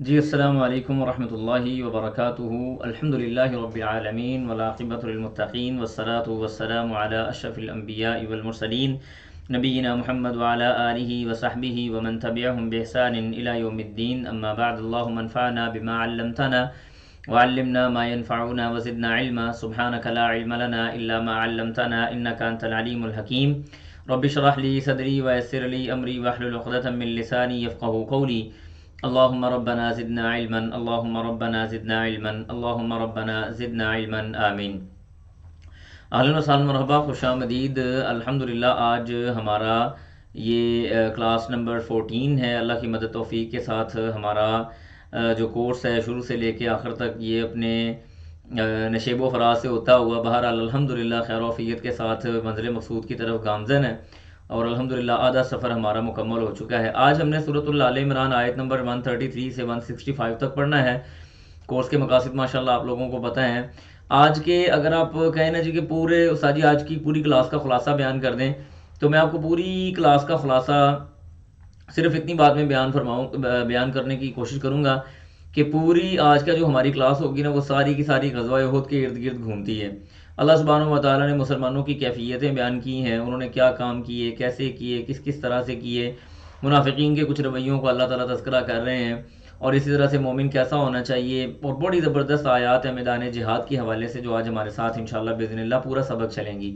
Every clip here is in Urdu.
جی السلام علیکم ورحمۃ اللہ وبرکاتہ۔ الحمد للہ رب العالمین والعاقبۃ للمتقین والصلاة والسلام علی اشرف الانبیاء والمرسلین نبینا محمد وعلی آلہ وصحبہ ومن تبعہم بإحسان الی یوم الدین، اما بعد، اللہم انفعنا بما علمتنا وعلمنا ما ينفعنا وزدنا علما، سبحانک لا علم لنا الا ما علمتنا انک انت العلیم الحکیم۔ رب اشرح لی صدری ویسر لی امری واحلل عقدۃ من لسانی یفقہوا قولی۔ اللہم ربنا زدنا علما، اللہم ربنا زدنا علما، اللہم ربنا زدنا علما، آمین۔ اہلا و سہلا، مرحبا، خوش آمدید۔ الحمدللہ آج ہمارا یہ کلاس نمبر 14 ہے۔ اللہ کی مدد توفیق کے ساتھ ہمارا جو کورس ہے شروع سے لے کے آخر تک یہ اپنے نشیب و فراز سے ہوتا ہوا بہرحال الحمدللہ خیر و عافیت کے ساتھ منزل مقصود کی طرف گامزن ہے، اور الحمدللہ آدھا سفر ہمارا مکمل ہو چکا ہے۔ آج ہم نے سورۃ آل عمران آیت نمبر 133 سے 165 تک پڑھنا ہے۔ کورس کے مقاصد ماشاءاللہ آپ لوگوں کو پتہ ہیں۔ آج کے اگر آپ کہیں نا جی کہ پورے استاد جی آج کی پوری کلاس کا خلاصہ بیان کر دیں، تو میں آپ کو پوری کلاس کا خلاصہ صرف اتنی بات میں بیان کرنے کی کوشش کروں گا کہ پوری آج کا جو ہماری کلاس ہوگی نا وہ ساری کی ساری غزوہ احد کے ارد گرد گھومتی ہے۔ اللہ سبحانہ و تعالیٰ نے مسلمانوں کی کیفیتیں بیان کی ہیں، انہوں نے کیا کام کیے، کیسے کیے، کس کس طرح سے کیے، منافقین کے کچھ رویوں کو اللہ تعالیٰ تذکرہ کر رہے ہیں، اور اسی طرح سے مومن کیسا ہونا چاہیے، اور بڑی زبردست آیات ہیں میدان جہاد کے حوالے سے جو آج ہمارے ساتھ انشاءاللہ باذن اللہ پورا سبق چلیں گی۔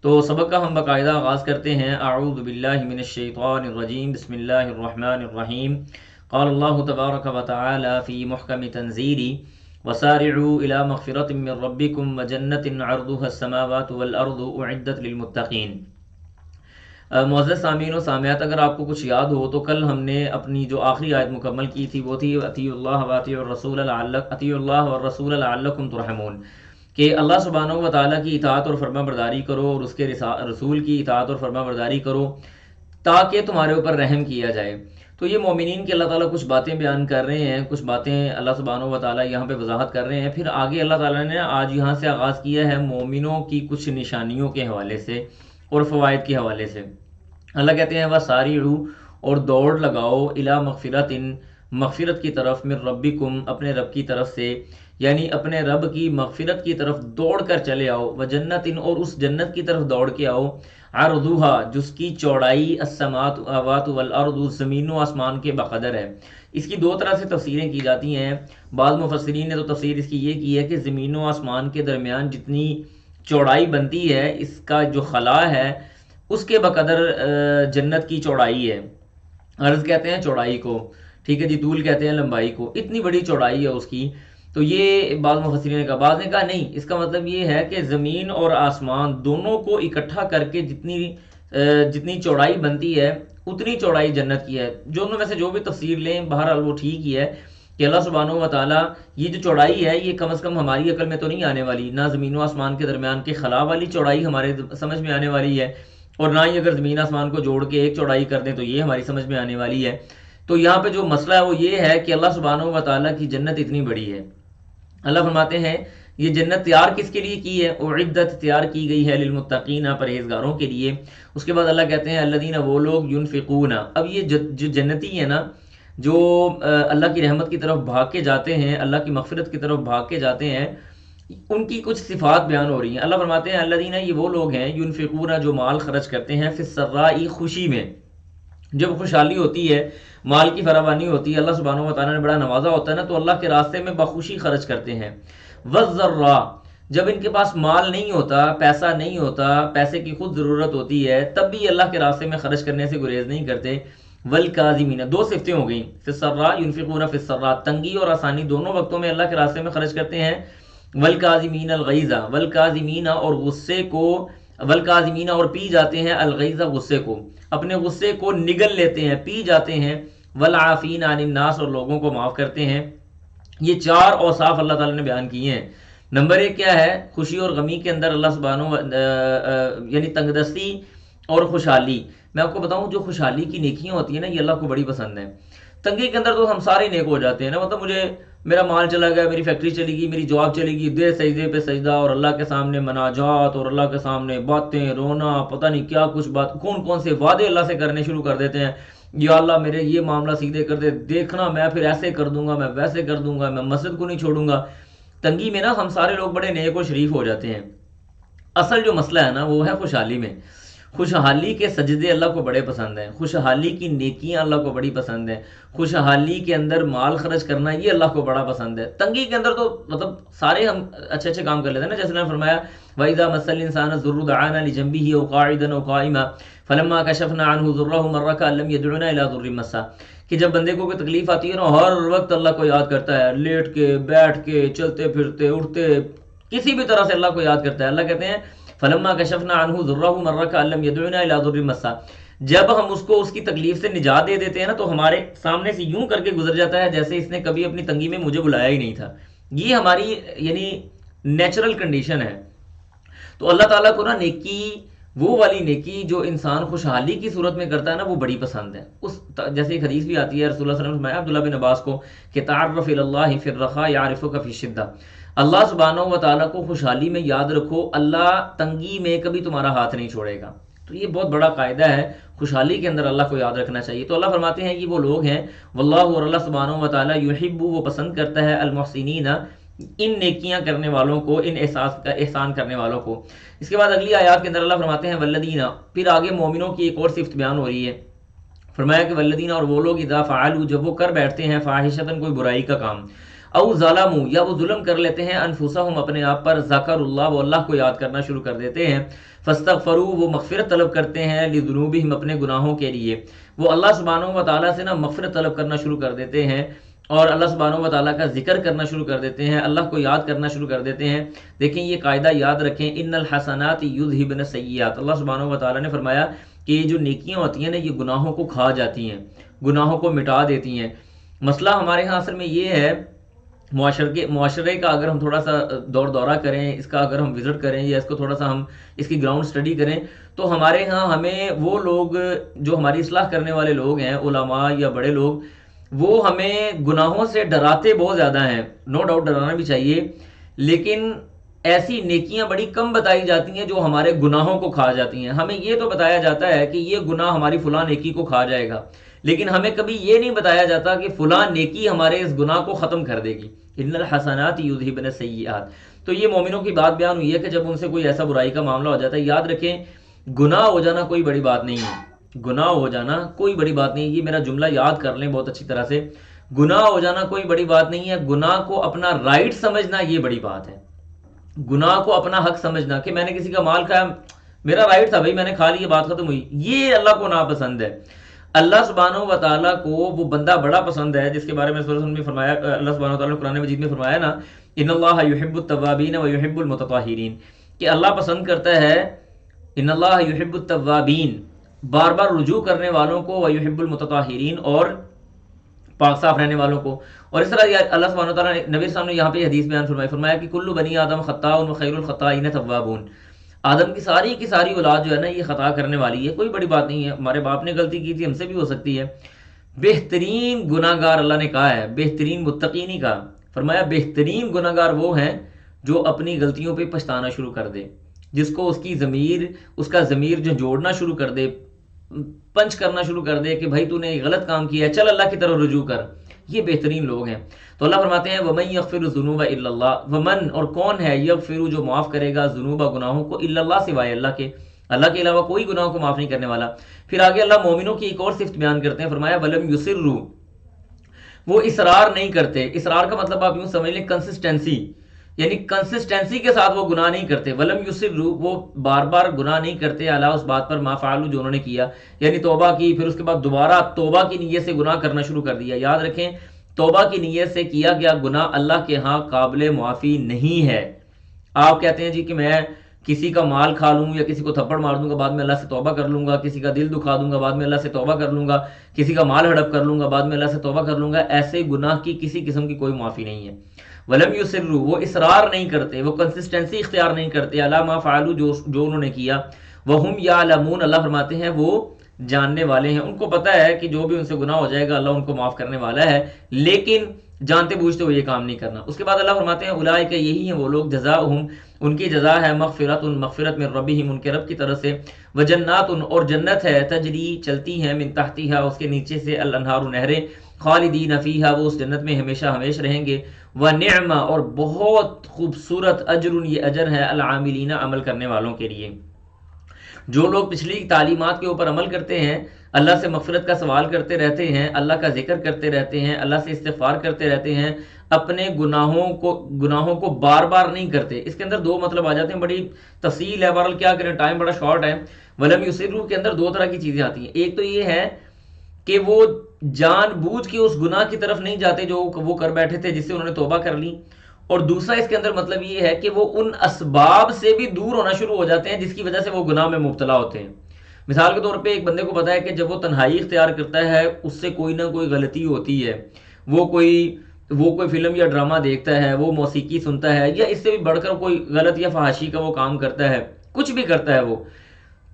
تو سبق کا ہم باقاعدہ آغاز کرتے ہیں۔ اعوذ باللہ من الشیطان الرجیم، بسم اللہ الرحمن الرحیم۔ قال اللہ تبارک و تعالی فی محکم تنزیلی وسارعوا الى مغفرۃ من ربکم وجنۃ عرضها السماوات والارض اعدت للمتقین۔ معزز سامعین و سامعات، اگر آپ کو کچھ یاد ہو تو کل ہم نے اپنی جو آخری آیت مکمل کی تھی وہ تھی اطیعوا اللہ واطیعوا الرسول لعلکم ترحمون، کہ اللہ سبحانہ و تعالیٰ کی اطاعت اور فرما برداری کرو اور اس کے رسول کی اطاعت اور فرما برداری کرو تاکہ تمہارے اوپر رحم کیا جائے۔ تو یہ مومنین کی اللہ تعالیٰ کچھ باتیں بیان کر رہے ہیں، کچھ باتیں اللہ سبحانہ و تعالیٰ یہاں پہ وضاحت کر رہے ہیں۔ پھر آگے اللہ تعالیٰ نے آج یہاں سے آغاز کیا ہے مومنوں کی کچھ نشانیوں کے حوالے سے اور فوائد کے حوالے سے۔ اللہ کہتے ہیں وَسَارِعُوا، اور دوڑ لگاؤ، الی مغفرۃ، مغفرت کی طرف، من ربکم، اپنے رب کی طرف سے، یعنی اپنے رب کی مغفرت کی طرف دوڑ کر چلے آؤ، وجنت، اور اس جنت کی طرف دوڑ کے آؤ، عرضھا، جس کی چوڑائی السماوات والارض، زمین و آسمان کے بقدر ہے۔ اس کی دو طرح سے تفسیریں کی جاتی ہیں۔ بعض مفسرین نے تو تفسیر اس کی یہ کی ہے کہ زمین و آسمان کے درمیان جتنی چوڑائی بنتی ہے، اس کا جو خلا ہے اس کے بقدر جنت کی چوڑائی ہے۔ عرض کہتے ہیں چوڑائی کو، ٹھیک ہے جی، طول کہتے ہیں لمبائی کو، اتنی بڑی چوڑائی ہے اس کی۔ تو یہ بعض مفسرین نے کہا، بعض نے کہا نہیں، اس کا مطلب یہ ہے کہ زمین اور آسمان دونوں کو اکٹھا کر کے جتنی چوڑائی بنتی ہے اتنی چوڑائی جنت کی ہے۔ دونوں میں سے جو بھی تفسیر لیں بہرحال وہ ٹھیک ہی ہے کہ اللہ سبحانہ و تعالیٰ یہ جو چوڑائی ہے یہ کم از کم ہماری عقل میں تو نہیں آنے والی، نہ زمین و آسمان کے درمیان کے خلا والی چوڑائی ہمارے سمجھ میں آنے والی ہے، اور نہ ہی اگر زمین آسمان کو جوڑ کے ایک چوڑائی کر دیں تو یہ ہماری سمجھ میں آنے والی ہے۔ تو یہاں پہ جو مسئلہ ہے وہ یہ ہے کہ اللہ سبحانہ و تعالیٰ کی جنت اتنی بڑی ہے۔ اللہ فرماتے ہیں یہ جنت تیار کس کے لیے کی ہے؟ اعدت، تیار کی گئی ہے، للمتقین، پرہیزگاروں کے لیے۔ اس کے بعد اللہ کہتے ہیں الذین، وہ لوگ، ینفقون، اب یہ جو جنتی ہے نا، جو اللہ کی رحمت کی طرف بھاگ کے جاتے ہیں، اللہ کی مغفرت کی طرف بھاگ کے جاتے ہیں، ان کی کچھ صفات بیان ہو رہی ہیں۔ اللہ فرماتے ہیں الذین، یہ وہ لوگ ہیں، ینفقون، جو مال خرچ کرتے ہیں، فی السراء، خوشی میں، جب خوشحالی ہوتی ہے، مال کی فراوانی ہوتی ہے، اللہ سبحانہ و تعالیٰ نے بڑا نوازا ہوتا ہے نا، تو اللہ کے راستے میں بخوشی خرچ کرتے ہیں۔ والضراء، جب ان کے پاس مال نہیں ہوتا، پیسہ نہیں ہوتا، پیسے کی خود ضرورت ہوتی ہے، تب بھی اللہ کے راستے میں خرچ کرنے سے گریز نہیں کرتے۔ والکاظمین، دو صفتیں ہو گئیں، فی السراء، ینفقون فی السراء، تنگی اور آسانی دونوں وقتوں میں اللہ کے راستے میں خرچ کرتے ہیں۔ والکاظمین الغیظ، والکاظمین، اور غصے کو، والکاظمین، اور پی جاتے ہیں، الغیظ، غصے کو، اپنے غصے کو نگل لیتے ہیں، پی جاتے ہیں۔ والعافین عن الناس، اور لوگوں کو معاف کرتے ہیں۔ یہ چار اوصاف اللہ تعالیٰ نے بیان کیے ہیں۔ نمبر ایک کیا ہے؟ خوشی اور غمی کے اندر اللہ سبحانہ یعنی تنگ دستی اور خوشحالی۔ میں آپ کو بتاؤں جو خوشحالی کی نیکیاں ہوتی ہیں نا یہ اللہ کو بڑی پسند ہیں۔ تنگی کے اندر تو ہم سارے نیک ہو جاتے ہیں نا، مطلب مجھے میرا مال چلا گیا، میری فیکٹری چلی گئی، میری جاب چلی گئی، دے سجدے پہ سجدہ، اور اللہ کے سامنے مناجات، اور اللہ کے سامنے باتیں، رونا، پتہ نہیں کیا کچھ بات، کون کون سے وعدے اللہ سے کرنے شروع کر دیتے ہیں، یا اللہ میرے یہ معاملہ سیدھے کر دے، دیکھنا میں پھر ایسے کر دوں گا، میں ویسے کر دوں گا، میں مسجد کو نہیں چھوڑوں گا. تنگی میں نا ہم سارے لوگ بڑے نیک و شریف ہو جاتے ہیں. اصل جو مسئلہ ہے نا وہ ہے خوشحالی میں. خوشحالی کے سجدے اللہ کو بڑے پسند ہیں، خوشحالی کی نیکیاں اللہ کو بڑی پسند ہیں، خوشحالی کے اندر مال خرچ کرنا یہ اللہ کو بڑا پسند ہے. تنگی کے اندر تو مطلب سارے ہم اچھے اچھے کام کر لیتے ہیں نا. جیسے نے فرمایا وَإِذَا مَسَّ الْإِنسَانَ الضُّرُّ دَعَانَا لِجَنبِهِ أَوْ قَاعِدًا أَوْ قَائِمًا فَلَمَّا كَشَفْنَا عَنْهُ ضُرَّهُ مَرَّ كَأَن لَّمْ يَدْعُنَا إِلَىٰ ضُرٍّ مَّسَّهُ، کہ جب بندے کو کوئی تکلیف آتی ہے نا ہر وقت اللہ کو یاد کرتا ہے، لیٹ کے بیٹھ کے چلتے پھرتے اٹھتے کسی بھی طرح سے اللہ کو یاد کرتا ہے. اللہ کہتے ہیں فلما کشفنا عنہ ذرہ مر کأن لم يدعنا الى ضر مسا، جب ہم اس کو اس کی تکلیف سے نجات دے دیتے ہیں نا تو ہمارے سامنے سے یوں کر کے گزر جاتا ہے جیسے اس نے کبھی اپنی تنگی میں مجھے بلایا ہی نہیں تھا. یہ ہماری یعنی نیچرل کنڈیشن ہے. تو اللہ تعالیٰ کو نا نیکی، وہ والی نیکی جو انسان خوشحالی کی صورت میں کرتا ہے نا وہ بڑی پسند ہے. اس جیسے ایک حدیث بھی آتی ہے، رسول اللہ صلی اللہ علیہ وسلم نے فرمایا عبداللہ بن عباس کو کہ تعرف الی اللہ فی الرخاء یعرفک فی الشدہ، اللہ سبحانہ و تعالیٰ کو خوشحالی میں یاد رکھو، اللہ تنگی میں کبھی تمہارا ہاتھ نہیں چھوڑے گا. تو یہ بہت بڑا قاعدہ ہے، خوشحالی کے اندر اللہ کو یاد رکھنا چاہیے. تو اللہ فرماتے ہیں یہ وہ لوگ ہیں واللہ، اور اللہ سبحانہ و تعالیٰ یحب، وہ پسند کرتا ہے المحسنین، ان نیکیاں کرنے والوں کو، ان احسان کرنے والوں کو. اس کے بعد اگلی آیات کے اندر اللہ فرماتے ہیں والذین، پھر آگے مومنوں کی ایک اور صفت بیان ہو رہی ہے. فرمایا کہ والذین، اور وہ لوگ اذا فعلوا، جب وہ کر بیٹھتے ہیں فاحشۃ، کوئی برائی کا کام، او ظلموا، یا وہ ظلم کر لیتے ہیں انفسہم، اپنے آپ پر، ذکر اللہ، وہ اللہ کو یاد کرنا شروع کر دیتے ہیں، فاستغفروا، وہ مغفرت طلب کرتے ہیں، لذنوبہم، اپنے گناہوں کے لیے، وہ اللہ سبحانہ و تعالیٰ سے نا مغفرت طلب کرنا شروع کر دیتے ہیں اور اللہ سبحانہ و تعالیٰ کا ذکر کرنا شروع کر دیتے ہیں، اللہ کو یاد کرنا شروع کر دیتے ہیں. دیکھیں یہ قاعدہ یاد رکھیں، ان الحسنات یذھبن السیئات، اللہ سبحانہ و تعالیٰ نے فرمایا کہ یہ جو نیکیاں ہوتی ہیں نا یہ گناہوں کو کھا جاتی ہیں، گناہوں کو مٹا دیتی ہیں. مسئلہ ہمارے ہاں اصل میں یہ ہے، معاشرے کا اگر ہم تھوڑا سا دورہ کریں، اس کا اگر ہم وزٹ کریں یا اس کو تھوڑا سا ہم اس کی گراؤنڈ سٹڈی کریں تو ہمارے ہاں ہمیں وہ لوگ جو ہماری اصلاح کرنے والے لوگ ہیں، علماء یا بڑے لوگ، وہ ہمیں گناہوں سے ڈراتے بہت زیادہ ہیں. نو ڈاؤٹ ڈرانا بھی چاہیے، لیکن ایسی نیکیاں بڑی کم بتائی جاتی ہیں جو ہمارے گناہوں کو کھا جاتی ہیں. ہمیں یہ تو بتایا جاتا ہے کہ یہ گناہ ہماری فلاں نیکی کو کھا جائے گا، لیکن ہمیں کبھی یہ نہیں بتایا جاتا کہ فلاں نیکی ہمارے اس گناہ کو ختم کر دے گی. ان الحسنات یذھبن السیئات. تو یہ مومنوں کی بات بیان ہوئی ہے کہ جب ان سے کوئی ایسا برائی کا معاملہ ہو جاتا ہے، یاد رکھیں گناہ ہو جانا کوئی بڑی بات نہیں ہے، گناہ ہو جانا کوئی بڑی بات نہیں. یہ میرا جملہ یاد کر لیں بہت اچھی طرح سے، گناہ ہو جانا کوئی بڑی بات نہیں ہے. گناہ کو اپنا رائٹ سمجھنا یہ بڑی بات ہے. گناہ کو اپنا حق سمجھنا کہ میں نے کسی کا مال کھایا، میرا رائٹ تھا بھائی، میں نے کھا لیا، بات ختم ہوئی، یہ اللہ کو ناپسند ہے. اللہ سبحانہ و تعالیٰ کو وہ بندہ بڑا پسند ہے جس کے بارے میں سورۃ میں فرمایا، اللہ سبحانہ و تعالیٰ نے قرآن مجید میں فرمایا نا ان اللہ یحب التوابین و یحب المتطہرین، کہ اللہ پسند کرتا ہے، ان اللہ یحب التوابین، بار بار رجوع کرنے والوں کو، و یحب المتطہرین، اور پاک صاف رہنے والوں کو. اور اس طرح اللہ سبحانہ و تعالیٰ نے نبی صاحب نے یہاں پہ حدیث بیان فرمایا کہ کل بنی آدم خطاء و خیر الخطائین توابون، آدم کی ساری اولاد جو ہے نا یہ خطا کرنے والی ہے، کوئی بڑی بات نہیں ہے. ہمارے باپ نے غلطی کی تھی، ہم سے بھی ہو سکتی ہے. بہترین گناہ گار اللہ نے کہا ہے، بہترین متقی نہیں کہا، فرمایا بہترین گناہ گار وہ ہیں جو اپنی غلطیوں پہ پچھتانا شروع کر دے، جس کو اس کا ضمیر جو جوڑنا شروع کر دے، پنچ کرنا شروع کر دے کہ بھائی تو نے غلط کام کیا ہے، چل اللہ کی طرف رجوع کر. یہ بہترین لوگ ہیں. تو اللہ فرماتے ہیں وَمَن يَغْفِرُ الذُّنُوبَ إِلَّا اللَّهُ، ومن اور کون ہے، یغفر جو معاف کرے گا، ذنوب گناہوں کو، الا اللہ سوائے اللہ کے، اللہ کے علاوہ کوئی گناہوں کو معاف نہیں کرنے والا. پھر آگے اللہ مومنوں کی ایک اور صفت بیان کرتے ہیں، فرمایا وَلَمْ يُصِرُّوا، وہ اصرار نہیں کرتے. اصرار کا مطلب آپ یوں سمجھ لیں کنسسٹنسی، یعنی کنسسٹنسی کے ساتھ وہ گناہ نہیں کرتے. ولم یصروا، وہ بار بار گناہ نہیں کرتے، علی اس بات پر ما فعلوا، جو انہوں نے کیا، یعنی توبہ کی، پھر اس کے بعد دوبارہ توبہ کی نیت سے گناہ کرنا شروع کر دیا. یاد رکھیں توبہ کی نیت سے کیا گیا گناہ اللہ کے ہاں قابل معافی نہیں ہے. آپ کہتے ہیں جی کہ میں کسی کا مال کھا لوں یا کسی کو تھپڑ مار دوں گا، بعد میں اللہ سے توبہ کر لوں گا، کسی کا دل دکھا دوں گا، بعد میں اللہ سے توبہ کر لوں گا، کسی کا مال ہڑپ کر لوں گا، بعد میں اللہ سے توبہ کر لوں گا، ایسے گناہ کی کسی قسم کی کوئی معافی نہیں ہے. ولم یصروا، وہ اصرار نہیں کرتے، وہ کنسسٹنسی اختیار نہیں کرتے، علی ما فعلوا، جو انہوں نے کیا، وہم یعلمون، اللہ فرماتے ہیں وہ جاننے والے ہیں، ان کو پتہ ہے کہ جو بھی ان سے گناہ ہو جائے گا اللہ ان کو معاف کرنے والا ہے، لیکن جانتے بوجھتے وہ یہ کام نہیں کرنا۔ اس کے بعد اللہ فرماتے ہیں اولئک، یہی ہیں وہ لوگ، جزاؤہم، ان کی جزا ہے، مغفرت، مغفرت من ربہم، ان کے رب کی طرف سے، وجنات، اور جنت ہے، تجری چلتی ہیں، من تحتہا، اس کے نیچے سے، الانہار نہریں، خالدین فیہا، وہ اس جنت میں ہمیشہ ہمیشہ رہیں گے، ونعم، اور بہت خوبصورت، اجر، یہ اجر ہے، العاملین، عمل کرنے والوں کے لیے۔ جو لوگ پچھلی تعلیمات کے اوپر عمل کرتے ہیں، اللہ سے مغفرت کا سوال کرتے رہتے ہیں، اللہ کا ذکر کرتے رہتے ہیں، اللہ سے استغفار کرتے رہتے ہیں، اپنے گناہوں کو بار بار نہیں کرتے۔ اس کے اندر دو مطلب آ جاتے ہیں، بڑی تفصیل ہے، بہرحال کیا کریں، ٹائم بڑا شارٹ ہے۔ ولم یصروا کے اندر دو طرح کی چیزیں آتی ہیں، ایک تو یہ ہے کہ وہ جان بوجھ کے اس گناہ کی طرف نہیں جاتے جو وہ کر بیٹھے تھے جس سے انہوں نے توبہ کر لی، اور دوسرا اس کے اندر مطلب یہ ہے کہ وہ ان اسباب سے بھی دور ہونا شروع ہو جاتے ہیں جس کی وجہ سے وہ گناہ میں مبتلا ہوتے ہیں۔ مثال کے طور پہ ایک بندے کو پتا ہے کہ جب وہ تنہائی اختیار کرتا ہے اس سے کوئی نہ کوئی غلطی ہوتی ہے، وہ کوئی فلم یا ڈرامہ دیکھتا ہے، وہ موسیقی سنتا ہے، یا اس سے بھی بڑھ کر کوئی غلط یا فحاشی کا وہ کام کرتا ہے، کچھ بھی کرتا ہے وہ،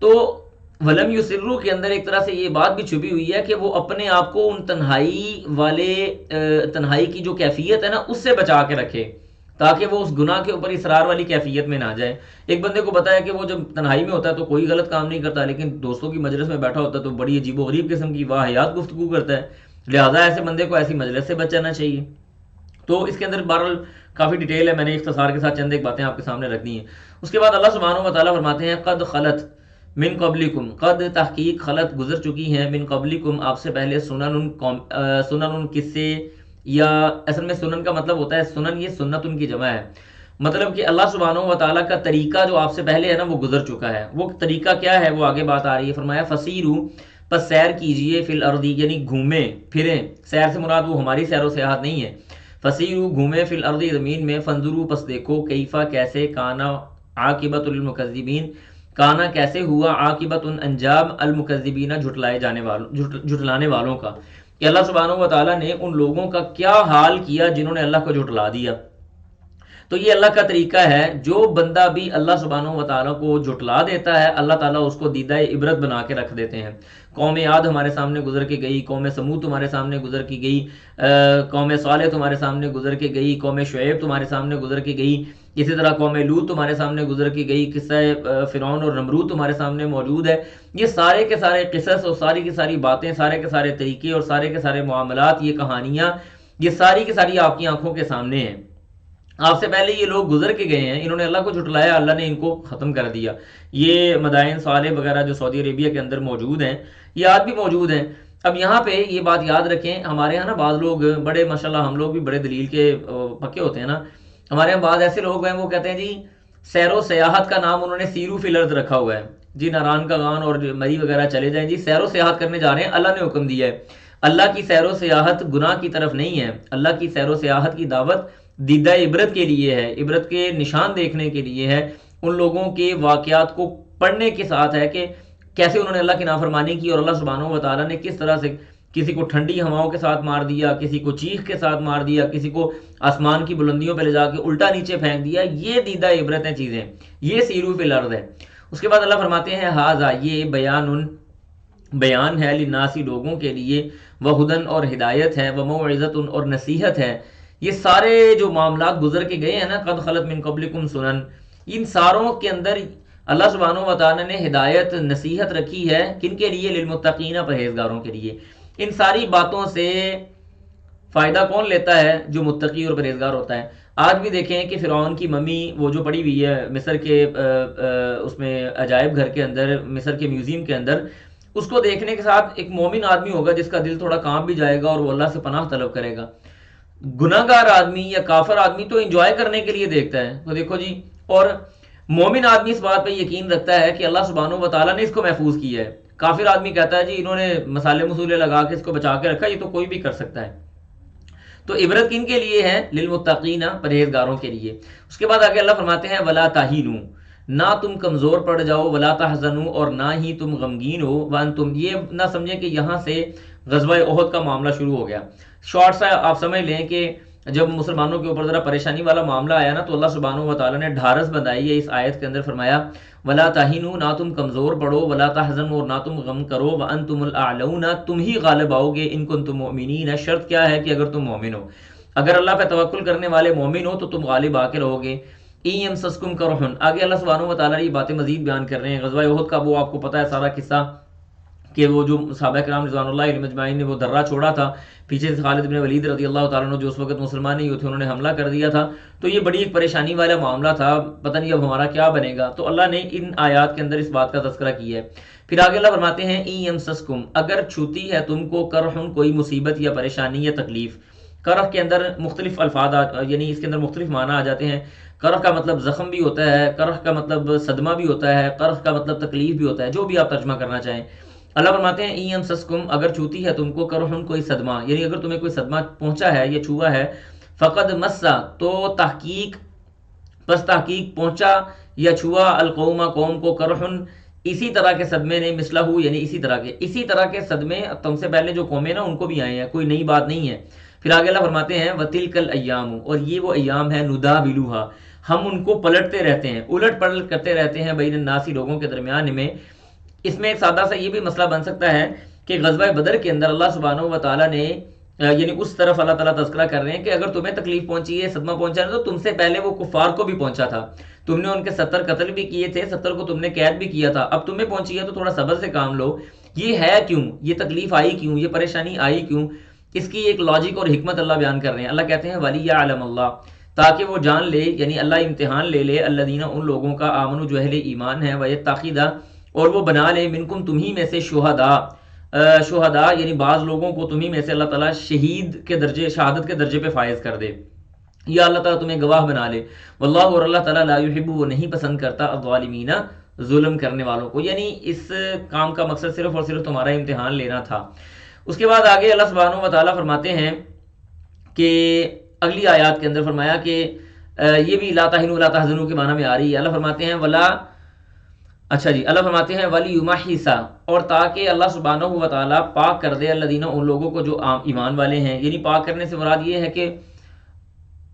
تو ولم یسروا کے اندر ایک طرح سے یہ بات بھی چھپی ہوئی ہے کہ وہ اپنے آپ کو ان تنہائی کی جو کیفیت ہے نا اس سے بچا کے رکھے، تاکہ وہ اس گناہ کے اوپر اصرار والی کیفیت میں نہ جائے۔ ایک بندے کو پتا ہے کہ وہ جب تنہائی میں ہوتا ہے تو کوئی غلط کام نہیں کرتا، لیکن دوستوں کی مجلس میں بیٹھا ہوتا ہے تو بڑی عجیب و غریب قسم کی واہیات گفتگو کرتا ہے، لہٰذا ایسے بندے کو ایسی مجلس سے بچانا چاہیے۔ تو اس کے اندر بہرحال کافی ڈیٹیل ہے، میں نے اختصار کے ساتھ چند ایک باتیں آپ کے سامنے رکھ دی ہیں۔ اس کے بعد اللہ سبحانہ و تعالیٰ فرماتے ہیں قد خلت من قبلکم، قد تحقیق، خلط گزر چکی ہیں، من قبلکم آپ سے پہلے، سنن قصے، یا اصل میں سنن کا مطلب ہوتا ہے سنن، یہ سنت ان کی جمع ہے، مطلب کہ اللہ سبحانہ و تعالیٰ کا طریقہ جو آپ سے پہلے ہے نا وہ گزر چکا ہے۔ وہ طریقہ کیا ہے وہ آگے بات آ رہی ہے، فرمایا فسیرو، پس سیر کیجئے، فی الارض، یعنی گھومیں پھریں، سیر سے مراد وہ ہماری سیر و سیاحت نہیں ہے، فسیرو گھومیں، فی الارض زمین میں، فانظروا پس دیکھو، کیفا کیسے، کانا عاقبۃ المکذبین، کانا کیسے ہوا، عاقبۃ انجام، المکذبین جھٹلانے والوں کا، کہ اللہ سبحانہ و تعالیٰ نے ان لوگوں کا کیا حال کیا جنہوں نے اللہ کو جھٹلا دیا۔ تو یہ اللہ کا طریقہ ہے، جو بندہ بھی اللہ سبحانہ و تعالیٰ کو جھٹلا دیتا ہے اللہ تعالیٰ اس کو دیدہ عبرت بنا کے رکھ دیتے ہیں۔ قوم عاد ہمارے سامنے گزر کے گئی، قوم سمود تمہارے سامنے گزر کے گئی، قوم صالح تمہارے سامنے گزر کے گئی، قوم شعیب تمہارے سامنے گزر کے گئی، اسی طرح قوم لوط تمہارے سامنے گزر کے گئی، قصہ فرعون اور نمرود تمہارے سامنے موجود ہے۔ یہ سارے کے سارے قصص اور ساری کی ساری باتیں، سارے کے سارے طریقے اور سارے کے سارے معاملات، یہ کہانیاں، یہ ساری کی ساری آپ کی آنکھوں کے سامنے ہیں۔ آپ سے پہلے یہ لوگ گزر کے گئے ہیں، انہوں نے اللہ کو جھٹلایا، اللہ نے ان کو ختم کر دیا۔ یہ مدائن صالح وغیرہ جو سعودی عربیہ کے اندر موجود ہیں، یہ آج بھی موجود ہیں۔ اب یہاں پہ یہ بات یاد رکھیں، ہمارے یہاں نا بعض لوگ بڑے ماشاءاللہ، ہم لوگ بھی بڑے دلیل کے پکے ہوتے ہیں نا، ہمارے یہاں بعض ایسے لوگ ہیں وہ کہتے ہیں جی سیر و سیاحت کا نام انہوں نے سیرو فی الارض رکھا ہوا ہے، جی ناران کا گان اور مری وغیرہ چلے جائیں، جی سیر و سیاحت کرنے جا رہے ہیں، اللہ نے حکم دیا ہے۔ اللہ کی سیر و سیاحت گناہ کی طرف نہیں ہے، اللہ کی سیر و سیاحت کی دعوت دیدہ عبرت کے لیے ہے، عبرت کے نشان دیکھنے کے لیے ہے، ان لوگوں کے واقعات کو پڑھنے کے ساتھ ہے کہ کیسے انہوں نے اللہ کی نافرمانی کی اور اللہ سبحانہ و تعالیٰ نے کس طرح سے کسی کو ٹھنڈی ہواؤں کے ساتھ مار دیا، کسی کو چیخ کے ساتھ مار دیا، کسی کو آسمان کی بلندیوں پہ لے جا کے الٹا نیچے پھینک دیا۔ یہ دیدہ عبرتیں چیزیں، یہ سیرو فی الارض ہے۔ اس کے بعد اللہ فرماتے ہیں ھذا، یہ بیان ہے، للناس لوگوں کے لیے، وہدن اور ہدایت ہے، وموعظۃ اور نصیحت ہے۔ یہ سارے جو معاملات گزر کے گئے ہیں نا، قد خلت من قبلکم سنن، ان ساروں کے اندر اللہ سبحانہ و تعالیٰ نے ہدایت، نصیحت رکھی ہے، کن کے لیے؟ للمتقین، پرہیزگاروں کے لیے۔ ان ساری باتوں سے فائدہ کون لیتا ہے؟ جو متقی اور پرہیزگار ہوتا ہے۔ آج بھی دیکھیں کہ فرعون کی ممی وہ جو پڑی ہوئی ہے مصر کے اس میں عجائب گھر کے اندر، مصر کے میوزیم کے اندر، اس کو دیکھنے کے ساتھ ایک مومن آدمی ہوگا جس کا دل تھوڑا کانپ بھی جائے گا اور وہ اللہ سے پناہ طلب کرے گا۔ گناہ گار آدمی یا کافر آدمی تو انجوائے کرنے کے لیے دیکھتا ہے، تو دیکھو جی، اور مومن آدمی اس بات پہ یقین رکھتا ہے کہ اللہ سبحانہ و تعالیٰ نے اس کو محفوظ کیا ہے۔ کافر آدمی کہتا ہے جی انہوں نے مسالے مسولے لگا کے اس کو بچا کے رکھا، یہ تو کوئی بھی کر سکتا ہے۔ تو عبرت کن کے لیے ہے؟ للمتقین، پرہیزگاروں کے لیے۔ اس کے بعد آگے اللہ فرماتے ہیں ولا تہینوا، نہ تم کمزور پڑ جاؤ، ولا تحزنوا، اور نہ ہی تم غمگین ہو، وانتم، یہ نہ سمجھیں کہ یہاں سے غزوہ احد کا معاملہ شروع ہو گیا۔ شارٹ سا آپ سمجھ لیں کہ جب مسلمانوں کے اوپر ذرا پریشانی والا معاملہ آیا نا تو اللہ سبحانہ و تعالیٰ نے ڈھارس بندائی ہے اس آیت کے اندر، فرمایا ولا تہینوا، نہ تم کمزور پڑو، ولا تحزنوا، اور نہ تم غم کرو، وانتم الاعلون، تم ہی غالب آؤ گے، ان کنتم مؤمنین، شرط کیا ہے کہ اگر تم مومن ہو، اگر اللہ پہ توکل کرنے والے مومن ہو تو تم غالب آ کے رہو گے۔ این یمسسکم کرحن، آگے اللہ سبحانہ و تعالیٰ یہ باتیں مزید بیان کر رہے ہیں غزوہ احد کا، وہ آپ کو پتہ ہے سارا قصہ کہ وہ جو صحابہ کرام رضوان اللہ علیہم اجمعین نے وہ درہ چھوڑا تھا، پیچھے سے خالد بن ولید رضی اللہ تعالیٰ عنہ جو اس وقت مسلمان نہیں ہوئے تھے انہوں نے حملہ کر دیا تھا، تو یہ بڑی ایک پریشانی والا معاملہ تھا، پتہ نہیں اب ہمارا کیا بنے گا، تو اللہ نے ان آیات کے اندر اس بات کا تذکرہ کیا ہے۔ پھر آگے اللہ فرماتے ہیں این یمسسکم، اگر چھوتی ہے تم کو کرحن، کوئی مصیبت یا پریشانی یا تکلیف، کرح کے اندر مختلف الفاظ یعنی اس کے اندر مختلف معنی آ جاتے ہیں، کرح کا مطلب زخم بھی ہوتا ہے، کرح کا مطلب صدمہ بھی ہوتا ہے، کرح کا مطلب تکلیف بھی ہوتا ہے، جو بھی آپ ترجمہ کرنا چاہیں۔ اللہ فرماتے ہیں این یمسسکم، اگر چھوتی ہے تم کو کرحن، کوئی صدمہ، یعنی اگر تمہیں کوئی صدمہ پہنچا ہے یا چھوا ہے، فقد مسا، تو تحقیق پہنچا یا چھوا، القوم، قوم کو، کرحن، اسی طرح کے صدمے نے، مثلہ، یعنی اسی طرح کے صدمے تم سے پہلے جو قومیں نا ان کو بھی آئے ہیں، کوئی نئی بات نہیں ہے۔ پھر آگے اللہ فرماتے ہیں وَتِلْكَ الْأَيَّامُ، اور یہ وہ ایام ہے، نُدَاوِلُهَا، ہم ان کو پلٹتے رہتے ہیں، الٹ پلٹ کرتے رہتے ہیں، بین الناس، لوگوں کے درمیان میں۔ اس میں ایک سادہ سا یہ بھی مسئلہ بن سکتا ہے کہ غزوہ بدر کے اندر اللہ سبحانہ و تعالیٰ نے یعنی اس طرف اللہ تعالیٰ تذکرہ کر رہے ہیں کہ اگر تمہیں تکلیف پہنچی ہے، صدمہ پہنچا ہے، تو تم سے پہلے وہ کفار کو بھی پہنچا تھا، تم نے ان کے 70 قتل بھی کیے تھے، 70 کو تم نے قید بھی کیا تھا، اب تمہیں پہنچی ہے تو تھوڑا صبر سے کام لو۔ یہ ہے کیوں، یہ تکلیف آئی کیوں، یہ پریشانی آئی کیوں، اس کی ایک لاجک اور حکمت اللہ بیان کر رہے ہیں۔ اللہ کہتے ہیں وَلِيَعْلَمَ اللَّهُ، تاکہ وہ جان لے، یعنی اللہ امتحان لے لے، الذین، ان لوگوں کا، آمنوا، جو اہل ایمان ہے، وَيَتَّخِذَ، اور وہ بنا لے، منکم، تمہیں میں سے، شہداء یعنی بعض لوگوں کو تمہیں میں سے اللہ تعالیٰ شہید کے درجے، شہادت کے درجے پہ فائز کر دے، یا اللہ تعالیٰ تمہیں گواہ بنا لے۔ واللہ، اور اللہ تعالیٰ، لا یحب، وہ نہیں پسند کرتا، الظالمین، ظلم کرنے والوں کو، یعنی اس کام کا مقصد صرف اور صرف تمہارا امتحان لینا تھا۔ اس کے بعد آگے اللہ سبحانہ و تعالیٰ فرماتے ہیں کہ اگلی آیات کے اندر فرمایا کہ یہ بھی لا تہنوا ولا تحزنوا کے معنی میں آ رہی ہے۔ اللہ فرماتے ہیں اللہ فرماتے ہیں وَلِيُمَحِّصَ، اور تاکہ اللہ سبحانہ و تعالیٰ پاک کر دے، الذین، ان لوگوں کو جو ایمان والے ہیں، یعنی پاک کرنے سے مراد یہ ہے کہ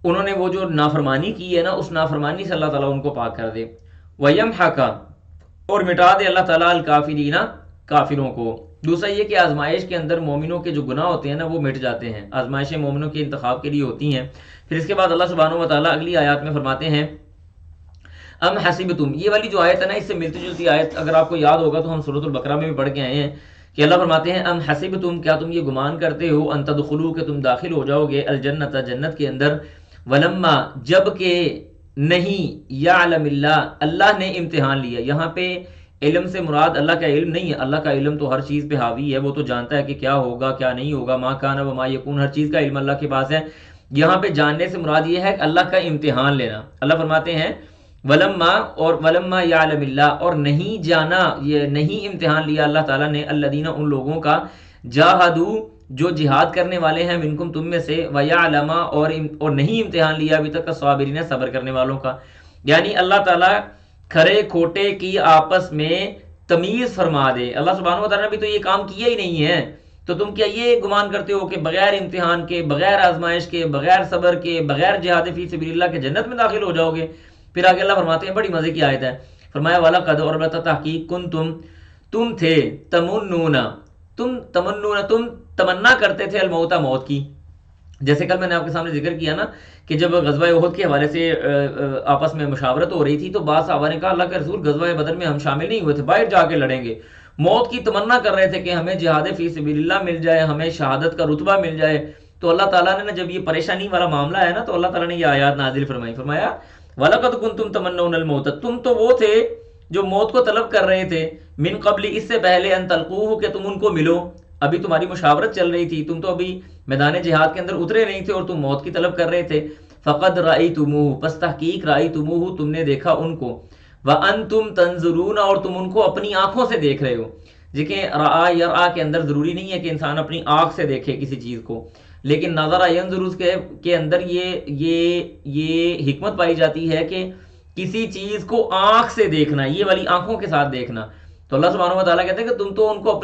انہوں نے وہ جو نافرمانی کی ہے نا، اس نافرمانی سے اللہ تعالیٰ ان کو پاک کر دے، وَيَمْحَقَ، اور مٹا دے اللہ تعالیٰ، الکافرین، کافروں کو۔ دوسرا یہ کہ آزمائش کے اندر مومنوں کے جو گناہ ہوتے ہیں نا وہ مٹ جاتے ہیں، آزمائشیں مومنوں کے انتخاب کے لیے ہوتی ہیں۔ پھر اس کے بعد اللہ سبحانہ و تعالیٰ اگلی آیات میں فرماتے ہیں ام حسبتم، یہ والی جو آیت ہے نا اس سے ملتی جلتی آیت اگر آپ کو یاد ہوگا تو ہم سورۃ البقرہ میں بھی پڑھ کے آئے ہیں کہ اللہ فرماتے ہیں ام حسبتم، کیا تم یہ گمان کرتے ہو، ان تدخلوا، کہ تم داخل ہو جاؤ گے، الجنت، جنت کے اندر، ولما، جب کہ نہیں، یعلم اللہ، اللہ نے امتحان لیا۔ یہاں پہ علم سے مراد اللہ کا علم نہیں ہے، اللہ کا علم تو ہر چیز پہ حاوی ہے، وہ تو جانتا ہے کہ کیا ہوگا کیا نہیں ہوگا، ما کان و ما یکون، ہر چیز کا علم اللہ کے پاس ہے۔ یہاں پہ جاننے سے مراد یہ ہے کہ اللہ کا امتحان لینا۔ اللہ فرماتے ہیں ولما یعلم اللہ، اور نہیں جانا، یہ نہیں امتحان لیا اللہ تعالیٰ نے، الذین، ان لوگوں کا، جاہدوا، جو جہاد کرنے والے ہیں، منکم، تم میں سے، ویعلم، اور نہیں امتحان لیا ابھی تک، الصابرین، صبر کرنے والوں کا، یعنی اللہ تعالیٰ کھرے کھوٹے کی آپس میں تمیز فرما دے۔ اللہ سبحانہ و تعالیٰ نے بھی تو یہ کام کیا ہی نہیں ہے، تو تم کیا یہ گمان کرتے ہو کہ بغیر امتحان کے، بغیر آزمائش کے، بغیر صبر کے، بغیر جہاد فی سبیل اللہ کے جنت میں داخل ہو جاؤ گے؟ پھر آگے اللہ فرماتے ہیں، بڑی مزے کی آیت ہے، فرمایا وَلَقَدْ، اور البتہ تحقیق، تم تھے، تمنون، تم تمنا کرتے تھے، الموت، موت کی، جیسے کل میں نے آپ کے سامنے ذکر کیا نا کہ جب غزوہ احد کے حوالے سے آپس میں مشاورت ہو رہی تھی تو بعض صحابہ نے کہا اللہ کے رسول غزوہ بدر میں ہم شامل نہیں ہوئے تھے، باہر جا کے لڑیں گے، موت کی تمنا کر رہے تھے کہ ہمیں جہاد فی سبیل اللہ مل جائے، ہمیں شہادت کا رتبہ مل جائے۔ تو اللہ تعالیٰ نے نا جب یہ پریشانی والا معاملہ ہے نا تو اللہ تعالیٰ نے یہ آیات نازل فرمایا وَلَقَدْ كُنْتُمْ تَمَنَّوْنَ الْمَوْتَ، تم تو وہ تھے جو موت کو طلب کر رہے تھے، من قبل، اس سے پہلے، ان تلقوہ، کہ تم ان کو ملو، ابھی تمہاری مشاورت چل رہی تھی، تم تو ابھی میدان جہاد کے اندر اترے نہیں تھے اور تم موت کی طلب کر رہے تھے۔ فقد رأیتموہ، پس تحقیق، رأیتموہ، تم نے دیکھا ان کو، وانتم تنظرون، اور تم ان کو اپنی آنکھوں سے دیکھ رہے ہو۔ دیکھیں رآ یرآ کے اندر ضروری نہیں ہے کہ انسان اپنی آنکھ سے دیکھے کسی چیز کو، لیکن نظر ینظر کے اندر یہ حکمت پائی جاتی ہے کہ کسی چیز کو آنکھ سے دیکھنا، یہ والی آنکھوں کے ساتھ دیکھنا۔ تو اللہ سبحانہ و تعالیٰ کہتے ہیں کہ تم تو ان کو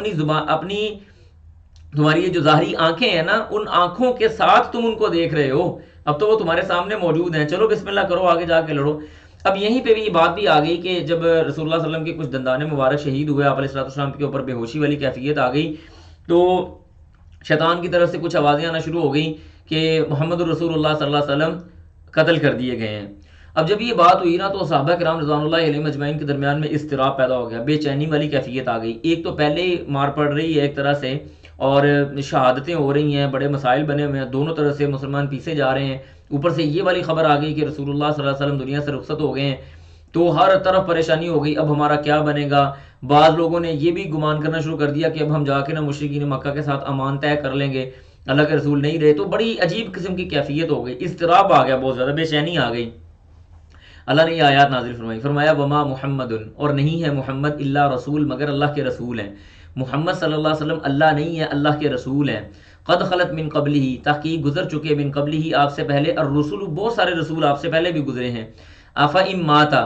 تمہاری یہ جو ظاہری آنکھیں ہیں نا، ان آنکھوں کے ساتھ تم ان کو دیکھ رہے ہو، اب تو وہ تمہارے سامنے موجود ہیں، چلو بسم اللہ کرو، آگے جا کے لڑو۔ اب یہیں پہ بھی یہ بات بھی آ گئی کہ جب رسول اللہ صلی اللہ علیہ وسلم کے کچھ دندان مبارک شہید ہوئے، آپ علیہ السلام کے اوپر بے ہوشی والی کیفیت آ گئی، تو شیطان کی طرف سے کچھ آوازیں آنا شروع ہو گئیں کہ محمد الرسول اللہ صلی اللہ علیہ وسلم قتل کر دیے گئے ہیں۔ اب جب یہ بات ہوئی نا تو صحابہ کرام رضوان اللہ علیہم اجمعین کے درمیان میں اضطراب پیدا ہو گیا، بے چینی والی کیفیت آ گئی۔ ایک تو پہلے ہی مار پڑ رہی ہے ایک طرح سے، اور شہادتیں ہو رہی ہیں، بڑے مسائل بنے ہوئے ہیں، دونوں طرف سے مسلمان پیسے جا رہے ہیں، اوپر سے یہ والی خبر آ گئی کہ رسول اللہ صلی اللہ علیہ وسلم دنیا سے رخصت ہو گئے ہیں، تو ہر طرف پریشانی ہو گئی، اب ہمارا کیا بنے گا۔ بعض لوگوں نے یہ بھی گمان کرنا شروع کر دیا کہ اب ہم جا کے نا مشرکین مکہ کے ساتھ امان طے کر لیں گے، اللہ کے رسول نہیں رہے، تو بڑی عجیب قسم کی کیفیت ہو گئی، اضطراب آ گیا، بہت زیادہ بے چینی آ گئی۔ اللہ نے یہ آیات نازل فرمائی، فرمایا وما محمد، اور نہیں ہے محمد الا رسول، مگر اللہ کے رسول ہیں۔ محمد صلی اللہ علیہ وسلم اللہ نہیں ہے، اللہ کے رسول ہیں۔ قد خلت من قبلہ، تحقیق گزر چکے، من قبلہ آپ سے پہلے، الرسل بہت سارے رسول آپ سے پہلے بھی گزرے ہیں۔ افئن ماتا،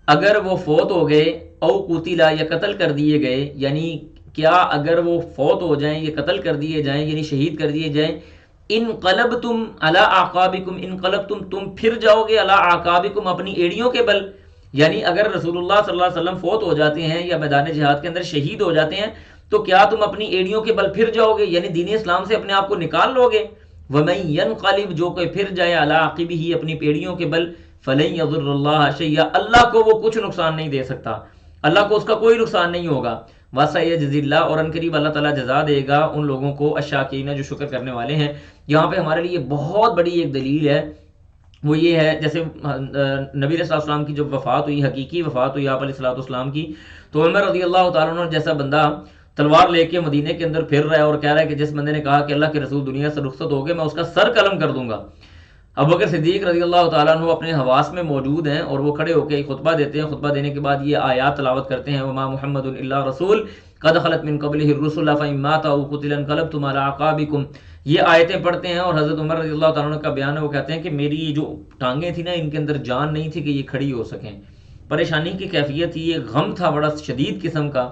اگر وہ فوت ہو گئے، او قتلا یا قتل کر دیے گئے، یعنی کیا اگر وہ فوت ہو جائیں یا قتل کر دیے جائیں، یعنی شہید کر دیے جائیں، انقلبتم علی اعقابکم، انقلبتم تم پھر جاؤ گے، علی اعقابکم اپنی ایڑیوں کے بل، یعنی اگر رسول اللہ صلی اللہ علیہ وسلم فوت ہو جاتے ہیں یا میدان جہاد کے اندر شہید ہو جاتے ہیں تو کیا تم اپنی ایڑیوں کے بل پھر جاؤ گے، یعنی دین اسلام سے اپنے آپ کو نکال لو گے۔ ومن ینقلب، جو کوئی پھر جائے، علی عقبہ اپنی پیڑیوں کے بل، فلن یضر اللہ شیئا، اللہ کو وہ کچھ نقصان نہیں دے سکتا، اللہ کو اس کا کوئی نقصان نہیں ہوگا۔ وَسَيَجْزِي اللَّهُ، اور ان قریب اللہ تعالیٰ جزا دے گا ان لوگوں کو، الشاکرین جو شکر کرنے والے ہیں۔ یہاں پہ ہمارے لیے بہت بڑی ایک دلیل ہے، وہ یہ ہے جیسے نبی علیہ السلام کی جب وفات ہوئی، حقیقی وفات ہوئی آپ علیہ السلام کی، تو عمر رضی اللہ تعالیٰ عنہ جیسا بندہ تلوار لے کے مدینے کے اندر پھر رہا ہے اور کہہ رہا ہے کہ جس بندے نے کہا کہ اللہ کے رسول دنیا سے رخصت ہو گئے، میں اس کا سر قلم کر دوں گا۔ ابوبکر صدیق رضی اللہ تعالیٰ عنہ اپنے حواس میں موجود ہیں اور وہ کھڑے ہو کے خطبہ دیتے ہیں، خطبہ دینے کے بعد یہ آیات تلاوت کرتے ہیں، وما محمد الا رسول قد خلت من قبلہ الرسل فإن مات أو قتل انقلبتم على أعقابكم، یہ آیتیں پڑھتے ہیں اور حضرت عمر رضی اللہ تعالیٰ عنہ کا بیان ہے، وہ کہتے ہیں کہ میری جو ٹانگیں تھیں نا، ان کے اندر جان نہیں تھی کہ یہ کھڑی ہو سکیں، پریشانی کی کیفیت تھی، یہ غم تھا بڑا شدید قسم کا۔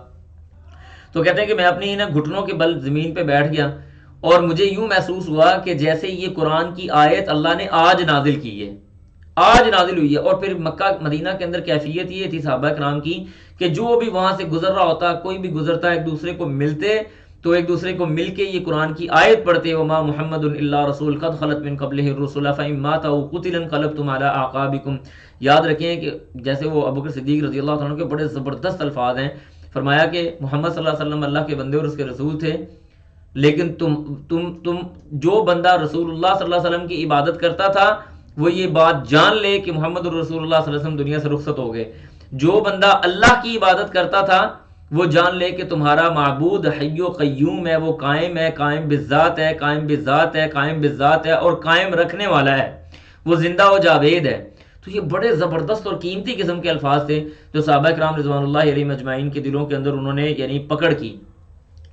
تو کہتے ہیں کہ میں اپنی نا گھٹنوں کے بل زمین پہ بیٹھ گیا اور مجھے یوں محسوس ہوا کہ جیسے یہ قرآن کی آیت اللہ نے آج نازل کی ہے، آج نازل ہوئی ہے۔ اور پھر مکہ مدینہ کے اندر کیفیت یہ تھی صحابہ کرام کی کہ جو بھی وہاں سے گزر رہا ہوتا، کوئی بھی گزرتا، ایک دوسرے کو ملتے تو ایک دوسرے کو مل کے یہ قرآن کی آیت پڑھتے، وما محمد الا رسول قد خلت من قبلہ الرسل فإن مات أو قتل انقلبتم على أعقابكم۔ یاد رکھیں کہ جیسے وہ ابوبکر صدیق رضی اللہ عنہ کے بڑے زبردست الفاظ ہیں، فرمایا کہ محمد صلی اللہ علیہ وسلم اللہ کے بندے اور اس کے رسول تھے، لیکن تم جو بندہ رسول اللہ صلی اللہ علیہ وسلم کی عبادت کرتا تھا وہ یہ بات جان لے کہ محمد رسول اللہ صلی اللہ علیہ وسلم دنیا سے رخصت ہو گئے۔ جو بندہ اللہ کی عبادت کرتا تھا وہ جان لے کہ تمہارا معبود حی و قیوم ہے، وہ قائم ہے، قائم بالذات ہے، قائم بالذات ہے، قائم بالذات ہے اور قائم رکھنے والا ہے، وہ زندہ و جاوید ہے۔ تو یہ بڑے زبردست اور قیمتی قسم کے الفاظ تھے جو صحابہ کرام رضوان اللہ علیہم اجمعین کے دلوں کے اندر انہوں نے یعنی پکڑ کی۔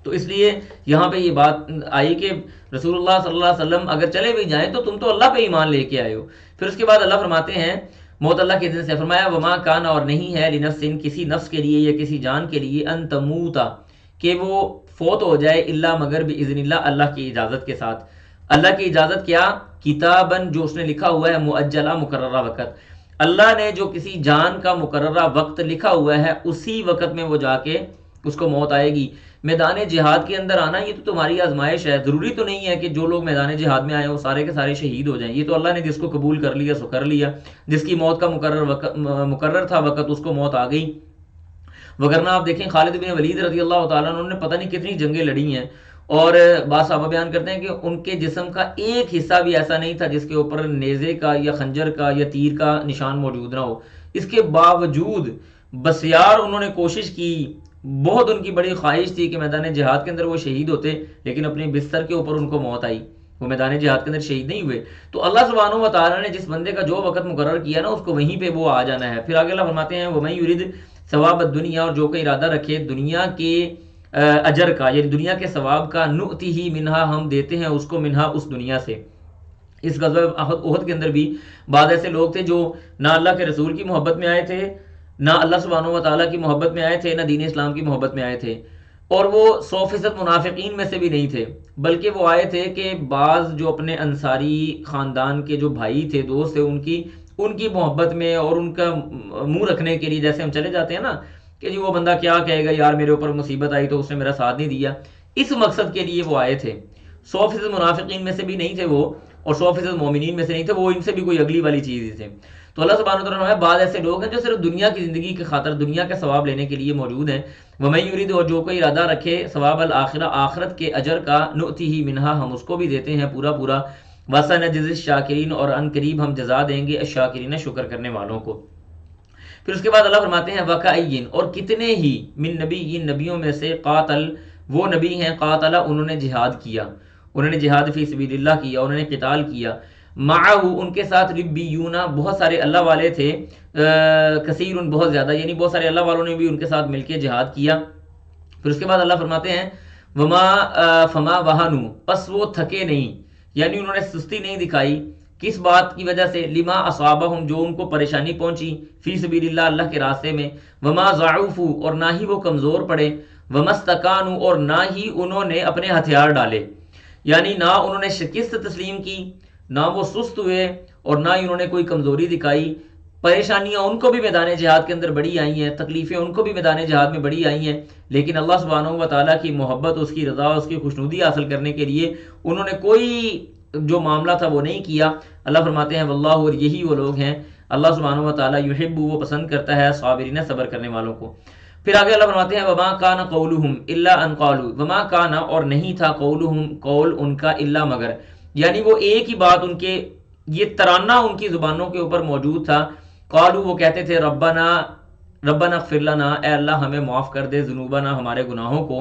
تو اس لیے یہاں پہ یہ بات آئی کہ رسول اللہ صلی اللہ علیہ وسلم اگر چلے بھی جائیں تو تم تو اللہ پہ ایمان لے کے آئے ہو۔ پھر اس کے بعد اللہ فرماتے ہیں موت اللہ کے دن سے، فرمایا وما کان، اور نہیں ہے، لنفس کسی نفس کے لیے یا کسی جان کے لیے، ان تموتا کہ وہ فوت ہو جائے، الا مگر باذن اللہ، اللہ کی اجازت کے ساتھ۔ اللہ کی اجازت کیا؟ کتابن، جو اس نے لکھا ہوا ہے، مؤجلہ مقررہ وقت، اللہ نے جو کسی جان کا مقررہ وقت لکھا ہوا ہے اسی وقت میں وہ جا کے اس کو موت آئے گی۔ میدان جہاد کے اندر آنا یہ تو تمہاری آزمائش ہے، ضروری تو نہیں ہے کہ جو لوگ میدان جہاد میں آئے وہ سارے کے سارے شہید ہو جائیں، یہ تو اللہ نے جس کو قبول کر لیا سو کر لیا، جس کی موت کا مقرر تھا وقت اس کو موت آ گئی۔ وگرنہ آپ دیکھیں خالد بن ولید رضی اللہ تعالیٰ عنہ نے پتہ نہیں کتنی جنگیں لڑی ہیں، اور بعض صحابہ بیان کرتے ہیں کہ ان کے جسم کا ایک حصہ بھی ایسا نہیں تھا جس کے اوپر نیزے کا یا خنجر کا یا تیر کا نشان موجود نہ ہو۔ اس کے باوجود بسیار انہوں نے کوشش کی، بہت ان کی بڑی خواہش تھی کہ میدان جہاد کے اندر وہ شہید ہوتے، لیکن اپنے بستر کے اوپر ان کو موت آئی، وہ میدان جہاد کے اندر شہید نہیں ہوئے۔ تو اللہ سبحانہ و تعالیٰ نے جس بندے کا جو وقت مقرر کیا نا اس کو وہیں پہ وہ آ جانا ہے۔ پھر آگے اللہ فرماتے ہیں وَمَن يُرِدْ ثواب الدنیا، اور جو کوئی ارادہ رکھے دنیا کے اجر کا، یعنی دنیا کے ثواب کا، نؤتیہ منہا، ہم دیتے ہیں اس کو، منہا اس دنیا سے۔ اس غزوہ احد کے اندر بھی بعض ایسے لوگ تھے جو نہ اللہ کے رسول کی محبت میں آئے تھے، نہ اللہ سبحانہ و تعالیٰ کی محبت میں آئے تھے، نہ دین اسلام کی محبت میں آئے تھے۔ اور وہ 100% منافقین میں سے بھی نہیں تھے، بلکہ وہ آئے تھے کہ بعض جو اپنے انصاری خاندان کے جو بھائی تھے، دوست تھے، ان کی محبت میں اور ان کا منہ رکھنے کے لیے، جیسے ہم چلے جاتے ہیں نا کہ جی وہ بندہ کیا کہے گا یار میرے اوپر مصیبت آئی تو اس نے میرا ساتھ نہیں دیا، اس مقصد کے لیے وہ آئے تھے. 100% منافقین میں سے بھی نہیں تھے وہ، اور 100% مومنین میں سے نہیں تھے وہ، ان سے بھی کوئی اگلی والی چیز ہی تھے. تو اللہ سبحانہ وتعالیٰ نے بعض ایسے لوگ ہیں جو صرف دنیا کی زندگی کی خاطر دنیا کا ثواب لینے کے لیے موجود ہیں. وَمَن يُرِدْ، اور جو کوئی ارادہ رکھے ثواب الآخرہ، آخرت کے اجر کا، نُؤْتِهِ مِنْهَا، ہم اس کو بھی دیتے ہیں پورا پورا، وَسَنَجْزِي الشَّاكِرِينَ، اور ان قریب ہم جزا دیں گے الشاکرین، شکر کرنے والوں کو. پھر اس کے بعد اللہ فرماتے ہیں وَكَأَيٍّ، اور کتنے ہی، من نبی، نبیوں میں سے، قاتل، وہ نبی ہیں، قاتل، انہوں نے جہاد کیا، انہوں نے جہاد فی سبیل اللہ کیا، انہوں نے قتال کیا، معہ، ان کے ساتھ، ربیون، بہت سارے اللہ والے تھے، کثیر، بہت زیادہ، یعنی بہت سارے اللہ والوں نے بھی ان کے ساتھ مل کے جہاد کیا. پھر اس کے بعد اللہ فرماتے ہیں فما وہنوا، پس وہ تھکے نہیں، یعنی انہوں نے سستی نہیں دکھائی. کس بات کی وجہ سے؟ لما اصابہم، جو ان کو پریشانی پہنچی، فی سبیل اللہ، اللہ کے راستے میں، وما ضعفوا، اور نہ ہی وہ کمزور پڑے، وما استکانوا، اور نہ ہی انہوں نے اپنے ہتھیار ڈالے، یعنی نہ انہوں نے شکست تسلیم کی، نہ وہ سست ہوئے، اور نہ ہی انہوں نے کوئی کمزوری دکھائی. پریشانیاں ان کو بھی میدان جہاد کے اندر بڑی آئی ہیں، تکلیفیں ان کو بھی میدان جہاد میں بڑی آئی ہیں، لیکن اللہ سبحانہ و تعالیٰ کی محبت، اس کی رضا، اس کی خوشنودی حاصل کرنے کے لیے انہوں نے کوئی جو معاملہ تھا وہ نہیں کیا. اللہ فرماتے ہیں واللہ، اور یہی وہ لوگ ہیں، اللہ سبحانہ و تعالیٰ یحب، وہ پسند کرتا ہے، صابرین، صبر کرنے والوں کو. پھر آگے اللہ فرماتے ہیں وما کان قولہم الا ان قالوا، وما کان، اور نہیں تھا، قولہم، قول ان کا، الا مگر، یعنی وہ ایک ہی بات ان کے، یہ ترانہ ان کی زبانوں کے اوپر موجود تھا. قالوا، وہ کہتے تھے، ربنا اغفر لنا، اے اللہ ہمیں معاف کر دے، ذنوبنا، ہمارے گناہوں کو،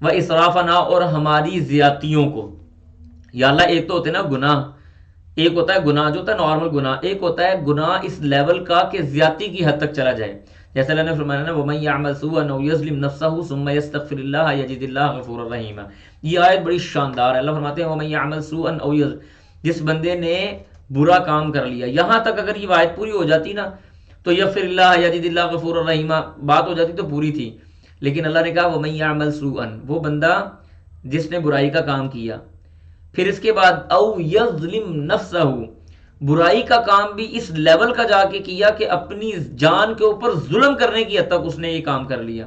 و اسرافنا، اور ہماری زیادتیوں کو. یا اللہ، ایک تو ہوتے نا گناہ، ایک ہوتا ہے گناہ جو ہوتا ہے نارمل گناہ، ایک ہوتا ہے گناہ اس لیول کا کہ زیادتی کی حد تک چلا جائے، جیسے اللہ نے فرمایا نا وَمَن يَعْمَلْ سُوءًا أَوْ يَظْلِمْ نَفْسَهُ ثُمَّ يَسْتَغْفِرِ اللَّهَ يَجِدِ اللَّهَ غَفُورًا رَحِيمًا. یہ آیت بڑی شاندار ہے. اللہ فرماتے ہیں وَمَن يَعْمَلْ سُوءًا أَوْ يَظْلِمْ، جس بندے نے برا کام کر لیا، یہاں تک اگر یہ آیت پوری ہو جاتی نا تو یغفر اللہ یجد اللہ غفور الرحیم، بات ہو جاتی تو پوری تھی. لیکن اللہ نے کہا وَمَن يَعْمَلْ سُوءًا، وہ بندہ جس نے برائی کا کام کیا، پھر اس کے بعد او یظلم نفسہ، برائی کا کام بھی اس لیول کا جا کے کیا کہ اپنی جان کے اوپر ظلم کرنے کی حد تک اس نے یہ کام کر لیا،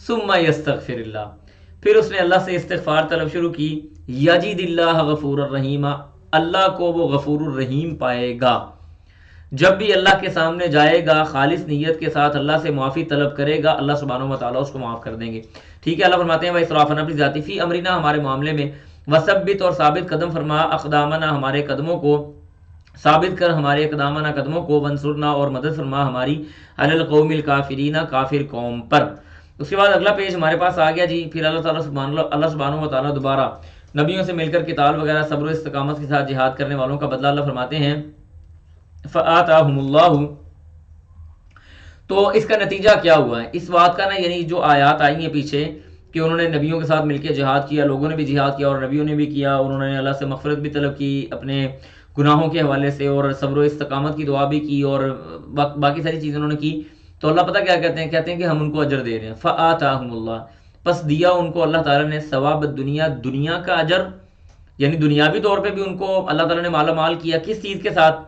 ثم یستغفر اللہ، پھر اس نے اللہ سے استغفار طلب شروع کی، یجد اللہ غفور الرحیم، اللہ کو وہ غفور الرحیم پائے گا. جب بھی اللہ کے سامنے جائے گا خالص نیت کے ساتھ اللہ سے معافی طلب کرے گا، اللہ سبحانہ و تعالیٰ اس کو معاف کر دیں گے. ٹھیک ہے. اللہ فرماتے ہیں وَإِسْرَافًا، اپنی ذاتی، فی امرنا، ہمارے معاملے میں، وثبت، اور ثابت قدم فرما، اقدامنا، ہمارے قدموں کو ثابت کر، ہمارے اقدامنا، قدموں کو، وانصرنا، اور مدد فرما ہماری، علی القوم الکافرین، کافر قوم پر. اس کے بعد اگلا پیج ہمارے پاس آ گیا جی. پھر اللہ سبحانہ و تعالیٰ دوبارہ نبیوں سے مل کر قتال وغیرہ صبر و استقامت کے ساتھ جہاد کرنے والوں کا بدلہ اللہ فرماتے ہیں فآتاہم اللہ. تو اس کا نتیجہ کیا ہوا ہے اس بات کا نا، یعنی جو آیات آئی ہیں پیچھے کہ انہوں نے نبیوں کے ساتھ مل کے جہاد کیا، لوگوں نے بھی جہاد کیا اور نبیوں نے بھی کیا، اور انہوں نے اللہ سے مغفرت بھی طلب کی اپنے گناہوں کے حوالے سے، اور صبر و استقامت کی دعا بھی کی، اور باقی ساری چیزیں انہوں نے کی. تو اللہ پتہ کیا کہتے ہیں؟ کہتے ہیں کہ ہم ان کو اجر دے رہے ہیں. فآتاہم اللہ، پس دیا ان کو اللہ تعالیٰ نے ثواب الدنیا، دنیا کا اجر، یعنی دنیاوی طور پہ بھی ان کو اللہ تعالیٰ نے مالا مال کیا. کس چیز کے ساتھ؟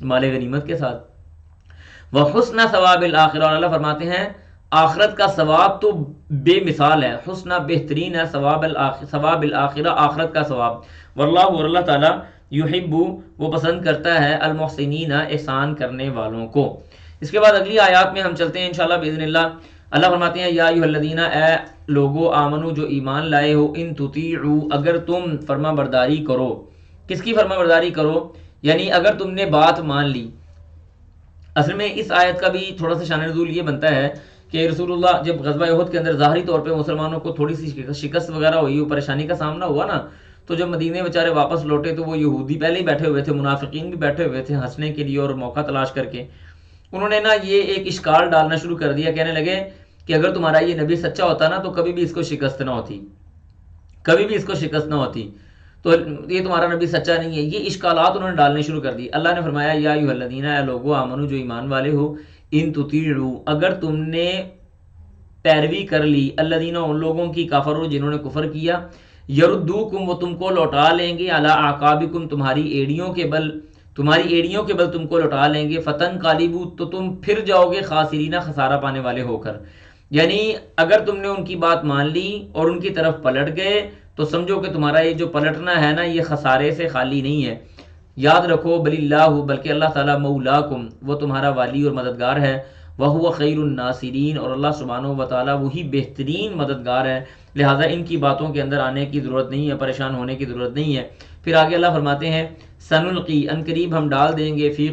مال غنیمت کے ساتھ. وحسن ثواب الآخرہ، اور اللہ فرماتے ہیں آخرت کا ثواب تو بے مثال ہے، حسنہ بہترین ہے، ثواب الآخرہ، آخرت کا ثواب. واللہ، اور اللہ تعالیٰ، یحب، وہ پسند کرتا ہے، المحسنین، احسان کرنے والوں کو. اس کے بعد اگلی آیات میں ہم چلتے ہیں انشاءاللہ باذن اللہ. اللہ فرماتے ہیں یا ایھا الذین، اے لوگو، آمنو، جو ایمان لائے ہو، ان تطیعوا، اگر تم فرما برداری کرو. کس کی فرما برداری کرو؟ یعنی اگر تم نے بات مان لی. اصل میں اس آیت کا بھی تھوڑا سا شان نزول یہ بنتا ہے کہ رسول اللہ جب غزوہ احد کے اندر ظاہری طور پہ مسلمانوں کو تھوڑی سی شکست وغیرہ ہوئی، پریشانی کا سامنا ہوا نا، تو جب مدینے بیچارے واپس لوٹے تو وہ یہودی پہلے ہی بیٹھے ہوئے تھے، منافقین بھی بیٹھے ہوئے تھے ہنسنے کے لیے اور موقع تلاش کر کے. انہوں نے نا یہ ایک اشکال ڈالنا شروع کر دیا، کہنے لگے کہ اگر تمہارا یہ نبی سچا ہوتا نا تو کبھی بھی اس کو شکست نہ ہوتی، کبھی بھی اس کو شکست نہ ہوتی، تو یہ تمہارا نبی سچا نہیں ہے. یہ اشکالات انہوں نے ڈالنے شروع کر دی. اللہ نے فرمایا یا ایھا الذین، اے لوگو، آمنو، جو ایمان والے ہو، ان تطیعوا، اگر تم نے پیروی کر لی، الذین ان لوگوں کی کفروا جنہوں نے کفر کیا، یردوکم وہ تم کو لوٹا لیں گے، علی اعقابکم تمہاری ایڑیوں کے بل، تمہاری ایڑیوں کے بل تم کو لوٹا لیں گے، فتنقلبوا تو تم پھر جاؤ گے خاسرین خسارہ پانے والے ہو کر. یعنی اگر تم نے ان کی بات مان لی اور ان کی طرف پلٹ گئے تو سمجھو کہ تمہارا یہ جو پلٹنا ہے نا یہ خسارے سے خالی نہیں ہے. یاد رکھو بل اللہ بلکہ اللہ تعالیٰ مولاکم وہ تمہارا والی اور مددگار ہے، وہو خیر الناصرین اور اللہ سبحانہ و تعالیٰ وہی بہترین مددگار ہے. لہٰذا ان کی باتوں کے اندر آنے کی ضرورت نہیں ہے، پریشان ہونے کی ضرورت نہیں ہے. پھر آگے اللہ فرماتے ہیں سنلقی ان قریب ہم ڈال دیں گے فی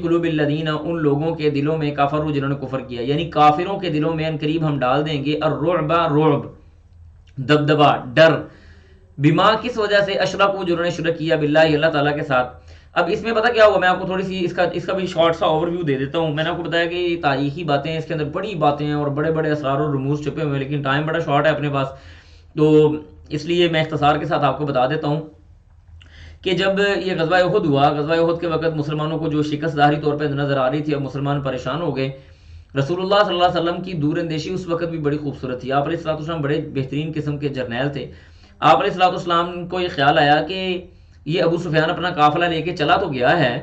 قلوب الذین ان لوگوں کے دلوں میں کافروا جنہوں نے کفر کیا، یعنی کافروں کے دلوں میں ان قریب ہم ڈال دیں گے الرعب رعب، دبدبا ڈر، بما کس وجہ سے اشرکوا جنہوں نے شرک کیا باللہ اللہ تعالیٰ کے ساتھ. اب اس میں پتہ کیا ہوا، میں آپ کو تھوڑی سی اس کا بھی شارٹ سا اوور ویو دے دیتا ہوں. میں نے آپ کو بتایا کہ یہ تاریخی باتیں ہیں، اس کے اندر بڑی باتیں ہیں اور بڑے بڑے اسرار اور رموز چھپے ہوئے ہیں، لیکن ٹائم بڑا شارٹ ہے اپنے پاس، تو اس لیے میں اختصار کے ساتھ آپ کو بتا دیتا ہوں کہ جب یہ غزوہ احد ہوا، غزوہ احد کے وقت مسلمانوں کو جو شکست ظاہری طور پہ نظر آ رہی تھی، اب مسلمان پریشان ہو گئے. رسول اللہ صلی اللہ علیہ وسلم کی دور اندیشی اس وقت بھی بڑی خوبصورت تھی. آپ علیہ الصلوۃ والسلام بڑے بہترین قسم کے جرنیل تھے. آپ علیہ الصلوۃ والسلام کو یہ خیال آیا کہ یہ ابو سفیان اپنا قافلہ لے کے چلا تو گیا ہے،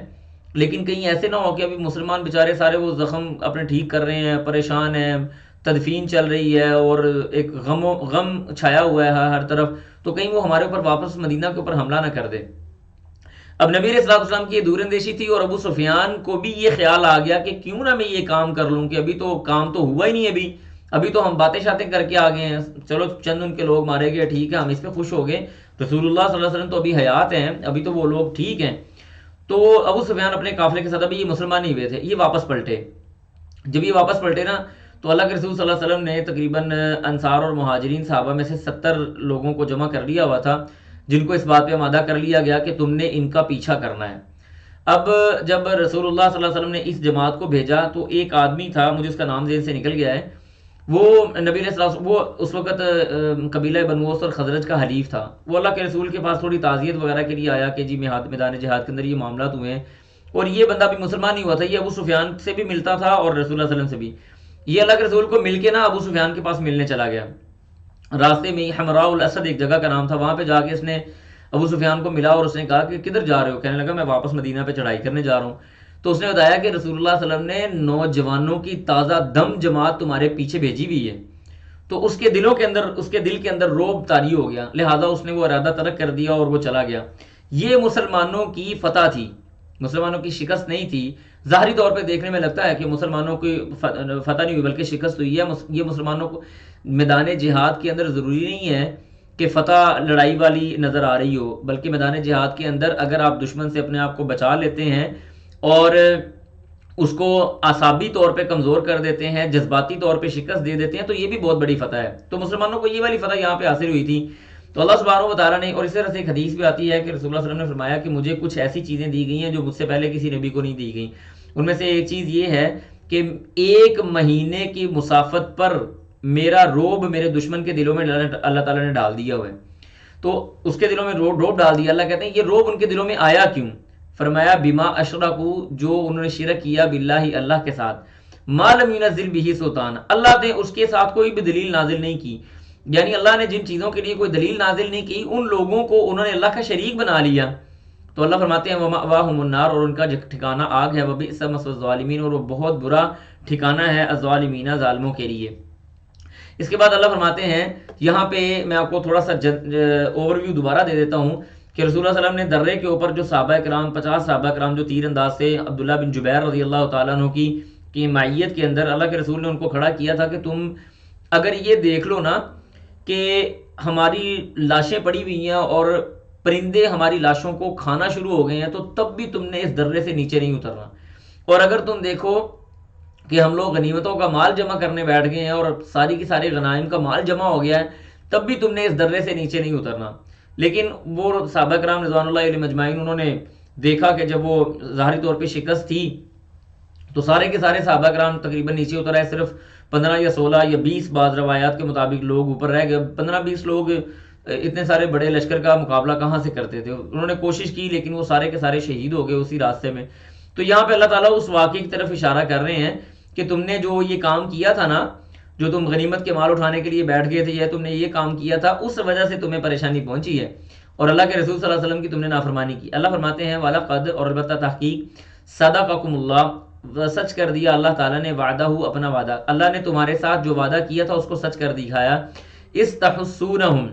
لیکن کہیں ایسے نہ ہو کہ ابھی مسلمان بیچارے سارے وہ زخم اپنے ٹھیک کر رہے ہیں، پریشان ہیں، تدفین چل رہی ہے اور ایک غم چھایا ہوا ہے ہر طرف، تو کہیں وہ ہمارے اوپر واپس مدینہ کے اوپر حملہ نہ کر دے. اب نبی علیہ الصلوۃ والسلام کی یہ دور اندیشی تھی اور ابو سفیان کو بھی یہ خیال آ گیا کہ کیوں نہ میں یہ کام کر لوں، کہ ابھی تو کام تو ہوا ہی نہیں، ابھی تو ہم باتیں شاتیں کر کے آ گئے ہیں، چلو چند ان کے لوگ مارے گئے، ٹھیک ہے ہم اس پہ خوش ہو گئے، رسول اللہ صلی اللہ علیہ وسلم تو ابھی حیات ہیں، ابھی تو وہ لوگ ٹھیک ہیں. تو ابو سفیان اپنے قافلے کے ساتھ، ابھی یہ مسلمان نہیں ہوئے تھے، یہ واپس پلٹے. جب یہ واپس پلٹے نا تو اللہ کے رسول صلی اللہ علیہ وسلم نے تقریباً انصار اور مہاجرین صحابہ میں سے 70 لوگوں کو جمع کر لیا ہوا تھا، جن کو اس بات پہ آمادہ کر لیا گیا کہ تم نے ان کا پیچھا کرنا ہے. اب جب رسول اللہ صلی اللہ علیہ وسلم نے اس جماعت کو بھیجا تو ایک آدمی تھا، مجھے اس کا نام ذہن سے نکل گیا ہے، وہ نبی علیہ السلام وہ اس وقت قبیلہ بنو اوس اور خزرج کا حلیف تھا. وہ اللہ کے رسول کے پاس تھوڑی تعزیت وغیرہ کے لیے آیا کہ جی میدان جہاد کے اندر یہ معاملات ہوئے ہیں، اور یہ بندہ بھی مسلمان نہیں ہوا تھا، یہ ابو سفیان سے بھی ملتا تھا اور رسول اللہ صلی اللہ علیہ وسلم سے بھی. یہ اللہ کے رسول کو مل کے نا ابو سفیان کے پاس ملنے چلا گیا. راستے میں حمراء الاسد ایک جگہ کا نام تھا، وہاں پہ جا کے اس نے ابو سفیان کو ملا اور اس نے کہا کہ کدھر جا رہے ہو؟ کہنے لگا میں واپس مدینہ پہ چڑھائی کرنے جا رہا ہوں. تو اس نے بتایا کہ رسول اللہ صلی اللہ علیہ وسلم نے نوجوانوں کی تازہ دم جماعت تمہارے پیچھے بھیجی ہوئی ہے. تو اس کے دل کے اندر روب طاری ہو گیا، لہذا اس نے وہ ارادہ ترک کر دیا اور وہ چلا گیا. یہ مسلمانوں کی فتح تھی، مسلمانوں کی شکست نہیں تھی. ظاہری طور پہ دیکھنے میں لگتا ہے کہ مسلمانوں کی فتح نہیں ہوئی بلکہ شکست ہوئی ہے. یہ مسلمانوں کو میدان جہاد کے اندر ضروری نہیں ہے کہ فتح لڑائی والی نظر آ رہی ہو، بلکہ میدان جہاد کے اندر اگر آپ دشمن سے اپنے آپ کو بچا لیتے ہیں اور اس کو اعصابی طور پہ کمزور کر دیتے ہیں، جذباتی طور پہ شکست دے دیتے ہیں، تو یہ بھی بہت بڑی فتح ہے. تو مسلمانوں کو یہ والی فتح یہاں پہ حاصل ہوئی تھی. تو اللہ سبحانہ و تعالیٰ نے، اور اس طرح سے ایک حدیث بھی آتی ہے کہ رسول اللہ صلی اللہ علیہ وسلم نے فرمایا کہ مجھے کچھ ایسی چیزیں دی گئی ہیں جو مجھ سے پہلے کسی نبی کو نہیں دی گئیں. ان میں سے ایک چیز یہ ہے کہ 1 مہینے کی مسافت پر میرا روب میرے دشمن کے دلوں میں اللہ تعالیٰ نے ڈال دیا ہوا ہے. تو اس کے دلوں میں روب ڈال دیا. اللہ کہتے ہیں یہ روب ان کے دلوں میں آیا کیوں؟ فرمایا بما اشرکو جو انہوں نے شرک کیا باللہ اللہ کے ساتھ، ما لم ينزل به سلطان اللہ نے اس کے ساتھ کوئی بھی دلیل نازل نہیں کی. یعنی اللہ نے جن چیزوں کے لیے کوئی دلیل نازل نہیں کی ان لوگوں کو انہوں نے اللہ کا شریک بنا لیا. تو اللہ فرماتے ہیں وَمَأْوَاهُمُ النَّارُ اور ان کا ٹھکانہ آگ ہے، وَبِئْسَ مَثْوَى الظَّالِمِينَ اور وہ بہت برا ٹھکانہ ہے الظالمین ظالموں کے لیے. اس کے بعد اللہ فرماتے ہیں، یہاں پہ میں آپ کو تھوڑا سا اوور ویو دوبارہ دے دیتا ہوں کہ رسول اللہ صلی اللہ علیہ وسلم نے درے کے اوپر جو صحابہ کرام 50 صحابہ کرام جو تیر انداز سے عبداللہ بن جبیر رضی اللہ تعالیٰ عنہ کی معیت کے اندر اللہ کے رسول نے ان کو کھڑا کیا تھا کہ تم اگر یہ دیکھ لو نا کہ ہماری لاشیں پڑی ہوئی ہیں اور پرندے ہماری لاشوں کو کھانا شروع ہو گئے ہیں تو تب بھی تم نے اس درے سے نیچے نہیں اترنا، اور اگر تم دیکھو کہ ہم لوگ غنیمتوں کا مال جمع کرنے بیٹھ گئے ہیں اور ساری کی ساری غنائم کا مال جمع ہو گیا ہے تب بھی تم نے اس درے سے نیچے نہیں اترنا. لیکن وہ صحابہ کرام رضوان اللہ علیہم اجمعین انہوں نے دیکھا کہ جب وہ ظاہری طور پہ شکست تھی تو سارے کے سارے صحابہ کرام تقریباً نیچے اتر آئے، صرف 15 یا 16 یا 20 بعض روایات کے مطابق لوگ اوپر رہ گئے. 15-20 لوگ اتنے سارے بڑے لشکر کا مقابلہ کہاں سے کرتے تھے؟ انہوں نے کوشش کی لیکن وہ سارے کے سارے شہید ہو گئے اسی راستے میں. تو یہاں پہ اللہ تعالیٰ اس واقعے کی طرف اشارہ کر رہے ہیں کہ تم نے جو یہ کام کیا تھا نا، جو تم غنیمت کے مال اٹھانے کے لیے بیٹھ گئے تھے یا تم نے یہ کام کیا تھا، اس وجہ سے تمہیں پریشانی پہنچی ہے اور اللہ کے رسول صلی اللہ علیہ وسلم کی تم نے نافرمانی کی۔ اللہ فرماتے ہیں وَلَقَدْ، اور البتہ تحقیق، صدقکم اللہ، سچ کر دیا اللہ تعالیٰ نے، وعدہ اپنا وعدہ، اللہ نے تمہارے ساتھ جو وعدہ کیا تھا اس کو سچ کر دکھایا۔ استحسونہم،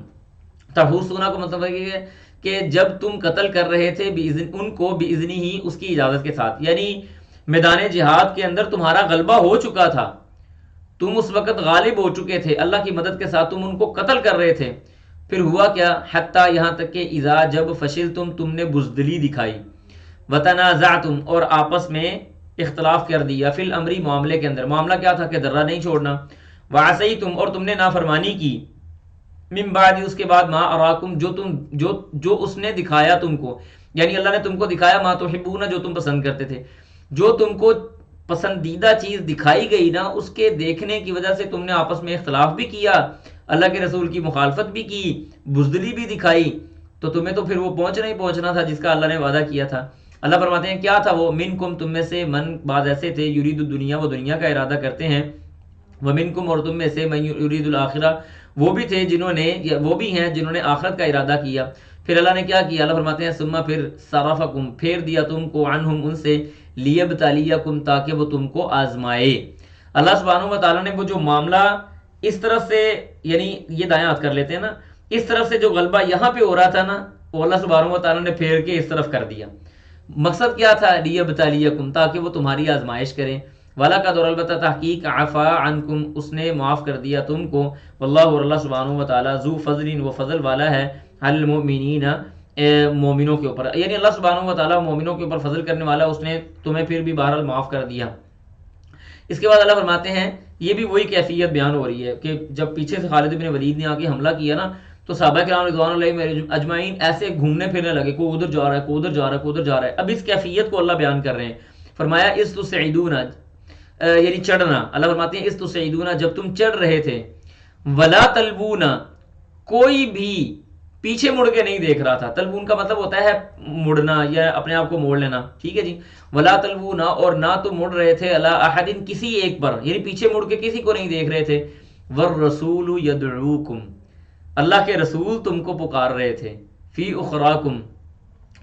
تحسونہ کو مطلب ہے کہ جب تم قتل کر رہے تھے ان کو بِإِذْنِهِ ہی، اس کی اجازت کے ساتھ، یعنی میدان جہاد کے اندر تمہارا غلبہ ہو چکا تھا، تم اس وقت غالب ہو چکے تھے، اللہ کی مدد کے ساتھ تم ان کو قتل کر رہے تھے۔ پھر ہوا کیا؟ حتیٰ، یہاں تک کہ اذا، جب فشلتم، تم نے بزدلی دکھائی، وتنازعتم، اور آپس میں اختلاف کر دیا، فی الامر، معاملے کے اندر، معاملہ کیا تھا کہ درہ نہیں چھوڑنا، وعصیتم، اور تم نے نافرمانی کی، من بعد، اس کے بعد، ما اراکم، جو اس نے دکھایا تم کو، یعنی اللہ نے تم کو دکھایا، ما تحبون، جو تم پسند کرتے تھے، جو تم کو پسندیدہ چیز دکھائی گئی نا، اس کے دیکھنے کی وجہ سے تم نے آپس میں اختلاف بھی کیا، اللہ کے رسول کی مخالفت بھی کی، بزدلی بھی دکھائی، تو تمہیں تو پھر وہ پہنچنا ہی پہنچنا تھا جس کا اللہ نے وعدہ کیا تھا۔ اللہ فرماتے ہیں کیا تھا وہ؟ منکم، تم میں سے، من، بعض ایسے تھے، یرید الدنیا، وہ دنیا کا ارادہ کرتے ہیں، ومنکم، اور تم میں سے، من یرید الاخرہ، وہ بھی تھے جنہوں نے، وہ بھی ہیں جنہوں نے آخرت کا ارادہ کیا۔ پھر اللہ نے کیا کیا؟ اللہ فرماتے ہیں ثم، پھر صرفکم، پھیر دیا تم کو، عنہم، ان سے، لیبتلیکم، تاکہ وہ تم کو آزمائے۔ اللہ سبحانہ و تعالیٰ نے وہ جو معاملہ اس طرف سے، یعنی یہ دائیں ہاتھ کر لیتے ہیں نا، اس طرف سے جو غلبہ یہاں پہ ہو رہا تھا نا، وہ اللہ سبحانہ و تعالیٰ نے پھیر کے اس طرف کر دیا۔ مقصد کیا تھا؟ لیبتلیکم، تاکہ وہ تمہاری آزمائش کریں۔ وَلَقَدْ، اور البتہ تحقیق، عفا عنکم، اس نے معاف کر دیا تم کو، واللہ، اور اللہ سبحانہ و تعالیٰ، ذو فضل، وہ فضل والا ہے، علی المؤمنین، مومنوں کے اوپر، یعنی اللہ سبحانہ و تعالیٰ مومنوں کے اوپر فضل کرنے والا، اس نے تمہیں پھر بھی بہرحال معاف کر دیا۔ اس کے بعد اللہ فرماتے ہیں، یہ بھی وہی کیفیت بیان ہو رہی ہے کہ جب پیچھے سے خالد بن ولید نے آ کے حملہ کیا نا، تو صحابہ کرام رضوان اللہ علیہم اجمعین ایسے گھومنے پھرنے لگے، کوئی ادھر جا رہا ہے، کوئی ادھر جا رہا ہے، کوئی ادھر جا رہا ہے۔ اب اس کیفیت کو اللہ بیان کر رہے ہیں، فرمایا استسعدون، یعنی چڑھنا، اللہ فرماتے ہیں استسعدون، جب تم چڑھ رہے تھے، ولا تلبون، کوئی بھی پیچھے مڑ کے نہیں دیکھ رہا تھا۔ تلبون کا مطلب ہوتا ہے مڑنا یا اپنے آپ کو موڑ لینا، ٹھیک ہے جی۔ ولا تلبون، اور نہ تم مڑ رہے تھے، علی احد، کسی ایک پر، یعنی پیچھے مڑ کے کسی کو نہیں دیکھ رہے تھے، والرسول یدعوکم، اللہ کے رسول تم کو پکار رہے تھے، فی اخراکم،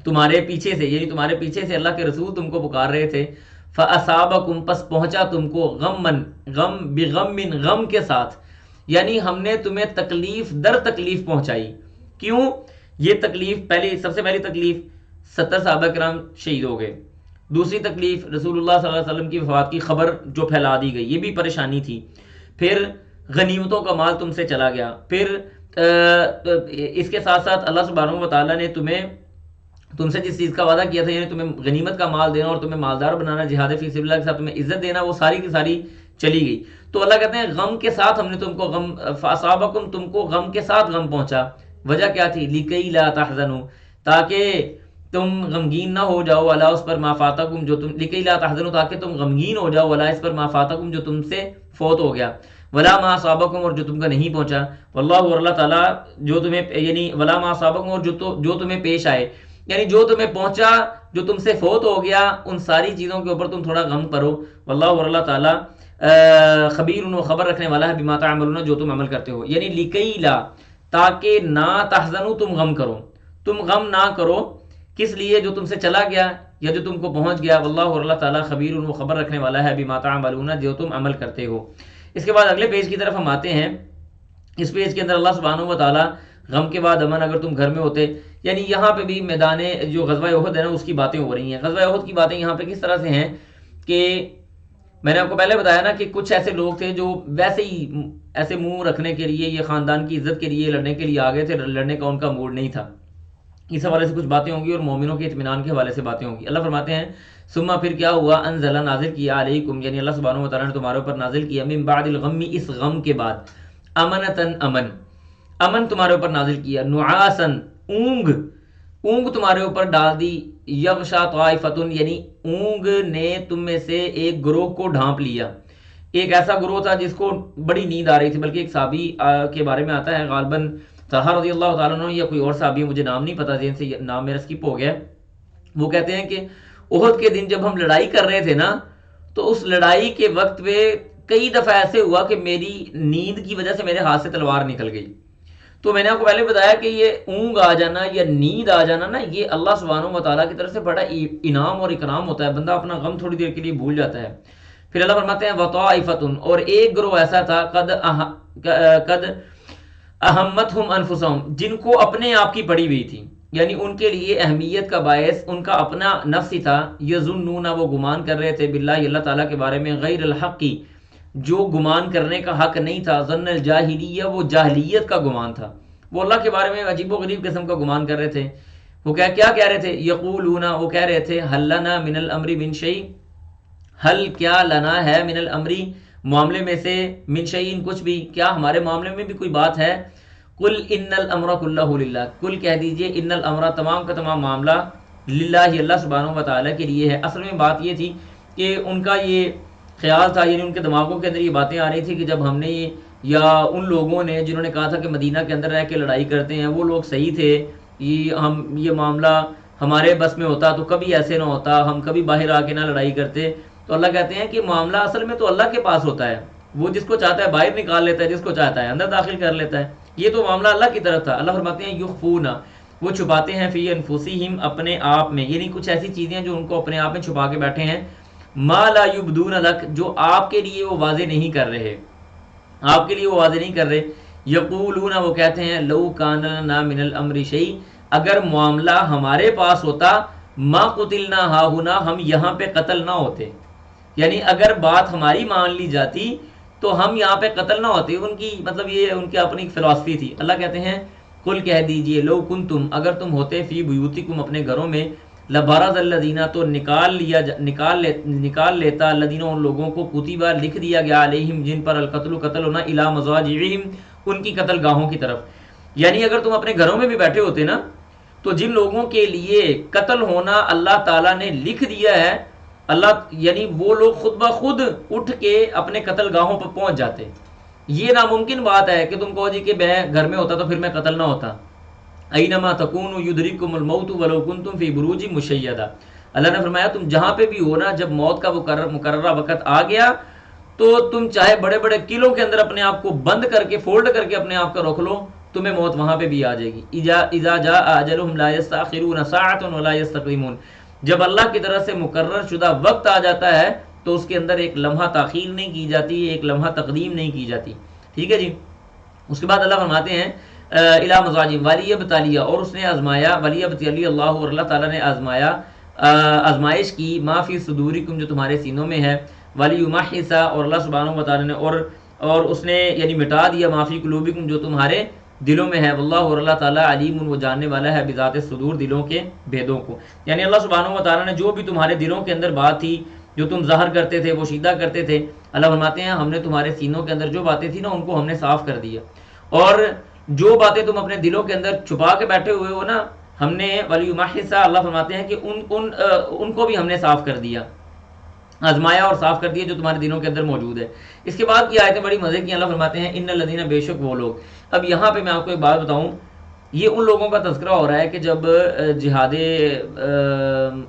تمہارے پیچھے سے، یعنی تمہارے پیچھے سے اللہ کے رسول تم کو پکار رہے تھے، فاصابکم، پس پہنچا تم کو، غمن، غم، بغم، غم کے ساتھ، یعنی ہم نے تمہیں تکلیف در تکلیف پہنچائی۔ کیوں؟ یہ تکلیف، سب سے پہلی تکلیف 70 صحابہ کرام شہید ہو گئے، دوسری تکلیف رسول اللہ صلی اللہ علیہ وسلم کی وفات کی خبر جو پھیلا دی گئی، یہ بھی پریشانی تھی، پھر غنیمتوں کا مال تم سے چلا گیا، پھر اس کے ساتھ ساتھ اللہ سبحانہ و تعالیٰ نے تم سے جس چیز کا وعدہ کیا تھا، یعنی تمہیں غنیمت کا مال دینا اور تمہیں مالدار بنانا، جہاد فی سبیل اللہ کے ساتھ تمہیں عزت دینا، وہ ساری کی ساری چلی گئی۔ تو اللہ کہتے ہیں غم کے ساتھ ہم نے تم کو غم، فاصابکم، تم کو غم کے ساتھ غم پہنچا۔ وجہ کیا تھی؟ لکی لا تحزنوا، تاکہ تم غمگین نہ ہو جاؤ، الا، اس پر، ما فاتکم، جو تم، لکی لا تحزنوا، تاکہ تم غمگین ہو جاؤ، الا، اس پر، ما فاتکم، جو تم سے فوت ہو گیا، ولا ما اصابکم، اور جو تم کا نہیں پہنچا، واللہ، اور اللہ تعالیٰ، جو تمہیں، یعنی ولا ما اصابکم، اور جو تمہیں پیش آئے، یعنی جو تمہیں پہنچا، جو تم سے فوت ہو گیا، ان ساری چیزوں کے اوپر تم تھوڑا غم کرو، واللہ، اور اللہ تعالیٰ، خبیر، وہ خبر رکھنے والا ہے، بما تعملون، جو تم عمل کرتے ہو، یعنی لکی لا، تاکہ نہ تحزنوا، تم غم کرو، تم غم نہ کرو، کس لیے؟ جو تم سے چلا گیا یا جو تم کو پہنچ گیا، واللہ، اور اللہ تعالیٰ، خبیر، وہ خبر رکھنے والا ہے، بما تعملون، جو تم عمل کرتے ہو۔ اس کے بعد اگلے پیج کی طرف ہم آتے ہیں۔ اس پیج کے اندر اللہ سبحانہ و تعالیٰ غم کے بعد امن، اگر تم گھر میں ہوتے، یعنی یہاں پہ بھی میدان جو غزوہ احد ہے نا، اس کی باتیں ہو رہی ہیں۔ غزوہ احد کی باتیں یہاں پہ کس طرح سے ہیں کہ میں نے آپ کو پہلے بتایا نا کہ کچھ ایسے لوگ تھے جو ویسے ہی ایسے منہ رکھنے کے لیے، یہ خاندان کی عزت کے لیے لڑنے کے لیے آ گئے تھے، لڑنے کا ان کا موڈ نہیں تھا۔ اس حوالے سے کچھ باتیں ہوں گی اور مومنوں کے اطمینان کے حوالے سے باتیں ہوں گی۔ اللہ فرماتے ہیں ثم، پھر کیا ہوا، انزل، نازل کیا، علیکم، یعنی اللہ سبحانہ و تعالیٰ نے تمہارے اوپر نازل کیا، من بعد الغم، اس غم کے بعد، امنتن، امن تمہارے اوپر نازل کیا، نعاسن، اونگ تمہارے اوپر ڈال دی، یغشا طائفتن، یعنی اونگ نے تم میں سے ایک گروہ کو ڈھانپ لیا۔ ایک ایسا گروہ تھا جس کو بڑی نیند آ رہی تھی، بلکہ ایک صحابی کے بارے میں آتا ہے، غالباً طلحہ رضی اللہ تعالیٰ عنہ یا کوئی اور صحابی، مجھے نام نہیں پتا، ذہن سے نام میرا اسکپ ہو گیا، وہ کہتے ہیں کہ احد کے دن جب ہم لڑائی کر رہے تھے نا، تو اس لڑائی کے وقت پہ کئی دفعہ ایسے ہوا کہ میری نیند کی وجہ سے میرے ہاتھ سے تلوار نکل گئی. تو میں نے آپ کو پہلے بتایا کہ یہ اونگ آ جانا یا نیند آ جانا نا، یہ اللہ سبحانہ و تعالیٰ کی طرف سے بڑا انعام اور اکرام ہوتا ہے. بندہ اپنا غم تھوڑی دیر کے لیے بھول جاتا ہے. پھر اللہ فرماتے ہیں وطائفتن، اور ایک گروہ ایسا تھا قد اہمتہم انفسہم، جن کو اپنے آپ کی پڑی ہوئی تھی، یعنی ان کے لیے اہمیت کا باعث ان کا اپنا نفس ہی تھا. یظنون، وہ گمان کر رہے تھے، باللہ اللہ تعالیٰ کے بارے میں، غیر الحق کی، جو گمان کرنے کا حق نہیں تھا. ظن الجاہلیہ، وہ جاہلیت کا گمان تھا. وہ اللہ کے بارے میں عجیب و غریب قسم کا گمان کر رہے تھے. وہ کیا کہہ رہے تھے؟ یقولون، وہ کہہ رہے تھے، حل لنا من الامر من شیء، حل کیا لنا ہے، من الامر معاملے میں سے، من شیء کچھ بھی، کیا ہمارے معاملے میں بھی کوئی بات ہے؟ قل ان الامر کلہ للہ، قل کہہ دیجئے، ان الامر تمام کا تمام معاملہ، للہ اللہ سبحانہ و تعالیٰ کے لیے ہے. اصل میں بات یہ تھی کہ ان کا یہ خیال تھا، یعنی ان کے دماغوں کے اندر یہ باتیں آ رہی تھی کہ جب ہم نے یا ان لوگوں نے جنہوں نے کہا تھا کہ مدینہ کے اندر رہ کے لڑائی کرتے ہیں، وہ لوگ صحیح تھے، یہ معاملہ ہمارے بس میں ہوتا تو کبھی ایسے نہ ہوتا، ہم کبھی باہر آ کے نہ لڑائی کرتے. تو اللہ کہتے ہیں کہ معاملہ اصل میں تو اللہ کے پاس ہوتا ہے، وہ جس کو چاہتا ہے باہر نکال لیتا ہے، جس کو چاہتا ہے اندر داخل کر لیتا ہے. یہ تو معاملہ اللہ کی طرف تھا. اللہ فرماتے ہیں یخفون، وہ چھپاتے ہیں، فی انفسہم، اپنے آپ میں، یعنی کچھ ایسی چیزیں جو ان کو اپنے آپ میں چھپا کے بیٹھے ہیں، ما لا یبدون لک، جو آپ کے لیے وہ واضح نہیں کر رہے، آپ کے لیے وہ واضح نہیں کر رہے. یقولون، وہ کہتے ہیں، لو کان لنا من الامر شیء، اگر معاملہ ہمارے پاس ہوتا، ما قتلنا ہاہنا، ہم یہاں پہ قتل نہ ہوتے. یعنی اگر بات ہماری مان لی جاتی تو ہم یہاں پہ قتل نہ ہوتے. ان کی مطلب یہ ان کی اپنی فلسفی تھی. اللہ کہتے ہیں قل کہہ دیجئے، لو کنتم، اگر تم ہوتے، فی بیوتکم، اپنے گھروں میں، لبرز الذین، تو نکال لیتا، الذین، ان لوگوں کو، کتبہ، لکھ دیا گیا، علیہم، جن پر، القتل، قتل ہونا، الی مضاجعہم، ان کی قتل گاہوں کی طرف. یعنی اگر تم اپنے گھروں میں بھی بیٹھے ہوتے نا، تو جن لوگوں کے لیے قتل ہونا اللہ تعالیٰ نے لکھ دیا ہے، اللہ یعنی وہ لوگ خود بخود اٹھ کے اپنے قتل گاہوں پر پہنچ جاتے. یہ ناممکن بات ہے کہ تم کہو جی کہ میں گھر میں ہوتا تو پھر میں قتل نہ ہوتا. اینما تکونوا یدرککم الموت ولو کنتم فی بروج مشیدہ. اللہ نے فرمایا تم جہاں پہ بھی ہو نا، جب موت کا مقررہ وقت آ گیا تو تم چاہے بڑے بڑے قلعوں کے اندر اپنے آپ کو بند کر کے، فولڈ کر کے اپنے آپ کا رکھ لو، تمہیں موت وہاں پہ بھی آ جائے گی. اذا جاء اجلهم لا یستاخرون ساعة ولا یستقدمون. جب اللہ کی طرف سے مقرر شدہ وقت آ جاتا ہے تو اس کے اندر ایک لمحہ تاخیر نہیں کی جاتی، ایک لمحہ تقدیم نہیں کی جاتی. ٹھیک ہے جی. اس کے بعد اللہ فرماتے ہیں الی مضاجم ولیبتلیہ، اور اس نے آزمایا، ولیبتلی اللہ، اور اللہ تعالیٰ نے آزمایا، آزمائش کی، ما فی صدورکم، جو تمہارے سینوں میں ہے، ولیمحص، اور اللہ سبحانہ و تعالیٰ نے اور اس نے یعنی مٹا دیا، ما فی قلوبکم، جو تمہارے دلوں میں ہے، واللہ، اور اللہ تعالیٰ، علیم، وہ جاننے والا ہے، بذات الصدور، دلوں کے بھیدوں کو. یعنی اللہ سبحانہ و تعالیٰ نے جو بھی تمہارے دلوں کے اندر بات تھی، جو تم ظاہر کرتے تھے، وہ شیدہ کرتے تھے، اللہ فرماتے ہیں ہم نے تمہارے سینوں کے اندر جو باتیں تھی نا، ان کو ہم نے صاف کر دیا. اور جو باتیں تم اپنے دلوں کے اندر چھپا کے بیٹھے ہوئے ہو نا، ہم نے ولیمحص، اللہ فرماتے ہیں کہ ان کو بھی ہم نے صاف کر دیا، آزمایا اور صاف کر دیا جو تمہارے دلوں کے اندر موجود ہے. اس کے بعد کی آیتیں بڑی مزے کی. اللہ فرماتے ہیں ان الذین، بے شک وہ لوگ. اب یہاں پہ میں آپ کو ایک بات بتاؤں، یہ ان لوگوں کا تذکرہ ہو رہا ہے کہ جب جہاد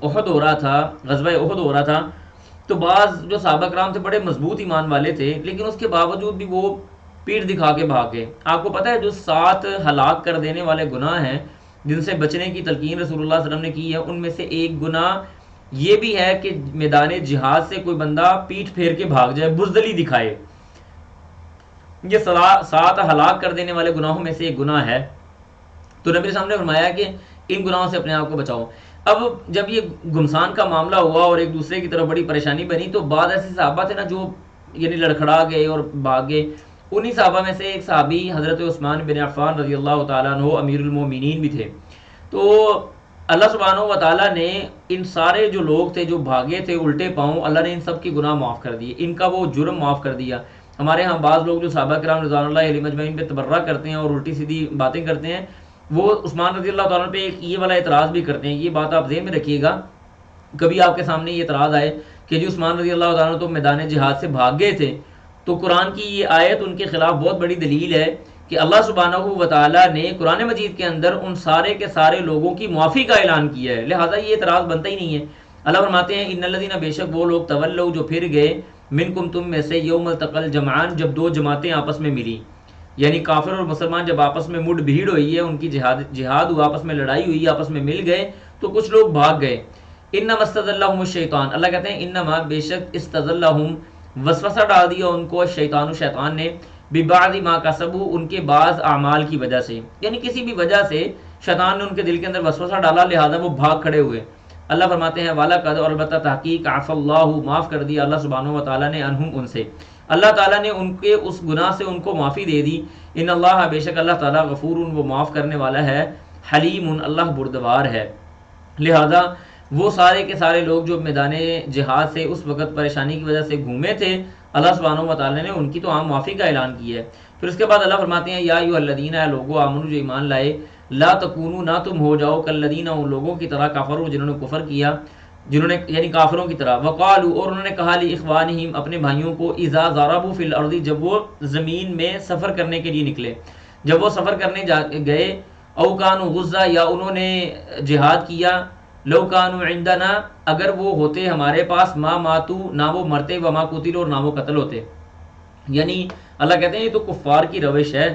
احد ہو رہا تھا، غزوہ احد ہو رہا تھا، تو بعض جو صحابہ کرام تھے بڑے مضبوط ایمان والے تھے، لیکن اس کے باوجود بھی وہ پیٹ دکھا کے بھاگ گئے. آپ کو پتہ ہے جو 7 ہلاک کر دینے والے گناہ ہیں جن سے بچنے کی تلقین رسول اللہ صلی اللہ علیہ وسلم نے کی ہے، ان میں سے ایک گناہ یہ بھی ہے کہ میدان جہاد سے کوئی بندہ پیٹ پھیر کے بھاگ جائے، بزدلی دکھائے. یہ 7 ہلاک کر دینے والے گناہوں میں سے ایک گناہ ہے. تو نبی صاحب نے فرمایا کہ ان گناہوں سے اپنے آپ کو بچاؤ. اب جب یہ گمسان کا معاملہ ہوا اور ایک دوسرے کی طرف بڑی پریشانی بنی، تو بعض ایسے صحابہ تھے نا جو یعنی لڑکھڑا گئے اور بھاگ گئے. انہی صحابہ میں سے ایک صحابی حضرت عثمان بن عفان رضی اللہ تعالیٰ عنہ امیر المومنین بھی تھے. تو اللہ سبحانہ و تعالیٰ نے ان سارے جو لوگ تھے جو بھاگے تھے الٹے پاؤں، اللہ نے ان سب کی گناہ معاف کر دیے، ان کا وہ جرم معاف کر دیا. ہمارے ہاں بعض لوگ جو صحابہ کرام رضوان اللہ علیہ مجمعین پہ تبرہ کرتے ہیں اور الٹی سیدھی باتیں کرتے ہیں، وہ عثمان رضی اللہ تعالیٰ پہ ایک یہ والا اعتراض بھی کرتے ہیں. یہ بات آپ ذہن میں رکھیے گا، کبھی آپ کے سامنے یہ اعتراض آئے کہ جی عثمان رضی اللہ تعالیٰ تو میدان جہاد سے بھاگ گئے تھے، تو قرآن کی یہ آیت ان کے خلاف بہت بڑی دلیل ہے کہ اللہ سبحانہ و تعالیٰ نے قرآن مجید کے اندر ان سارے کے سارے لوگوں کی معافی کا اعلان کیا ہے، لہٰذا یہ اعتراض بنتا ہی نہیں ہے. اللہ فرماتے ہیں ان الذین بے شک وہ لوگ تولوا جو پھر گئے منکم تم میں سے یوم التقى الجمعان جب دو جماعتیں آپس میں ملی، یعنی کافر اور مسلمان جب آپس میں مڈ بھیڑ ہوئی ہے، ان کی جہاد ہوا، آپس میں لڑائی ہوئی، آپس میں مل گئے تو کچھ لوگ بھاگ گئے. انما استزلهم الشیطان، اللہ کہتے ہیں انما بے شک استزلهم وسوسہ ڈال دیا ان کو شیطان نے ببعض ما کسبوا ان کے بعض اعمال کی وجہ سے، یعنی کسی بھی وجہ سے شیطان نے ان کے دل کے اندر وسوسہ ڈالا، لہذا وہ بھاگ کھڑے ہوئے. اللہ فرماتے ہیں والا قد اور البتہ تحقیق عفا اللہ معاف کر دیا اللہ سبحانہ و تعالیٰ نے عنہم ان سے، اللہ تعالیٰ نے ان کے اس گناہ سے ان کو معافی دے دی. ان اللہ بے شک اللہ تعالیٰ غفور وہ معاف کرنے والا ہے، حلیم اللہ بردبار ہے. لہذا وہ سارے کے سارے لوگ جو میدان جہاد سے اس وقت پریشانی کی وجہ سے گھومے تھے، اللہ سبحانہ و تعالیٰ نے ان کی تو عام معافی کا اعلان کیا ہے. پھر اس کے بعد اللہ فرماتے ہیں یا ایھا الذین اے لوگو آمنو جو ایمان لائے، لا تکونوا نہ تم ہو جاؤ کالذین ان لوگوں کی طرح کفروا جنہوں نے کفر کیا، جنہوں نے یعنی کافروں کی طرح، وقالوا اور انہوں نے کہا لاخوانہم اپنے بھائیوں کو، اذا ضربوا فی الارض جب وہ زمین میں سفر کرنے کے لیے نکلے، جب وہ سفر کرنے گئے، او کانوا غزا یا انہوں نے جہاد کیا، لو کانوا عندنا اگر وہ ہوتے ہمارے پاس، ما ماتوا نہ وہ مرتے، وما قتلوا اور نہ وہ قتل ہوتے. یعنی اللہ کہتے ہیں یہ تو کفار کی روش ہے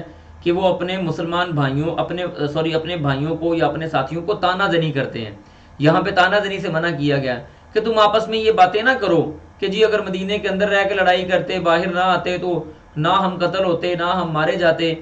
کہ وہ اپنے مسلمان بھائیوں اپنے بھائیوں کو یا اپنے ساتھیوں کو تانا زنی کرتے ہیں. یہاں پہ تانا زنی سے منع کیا گیا کہ تم آپس میں یہ باتیں نہ کرو کہ جی اگر مدینے کے اندر رہ کے لڑائی کرتے، باہر نہ آتے تو نہ ہم قتل ہوتے نہ ہم مارے جاتے.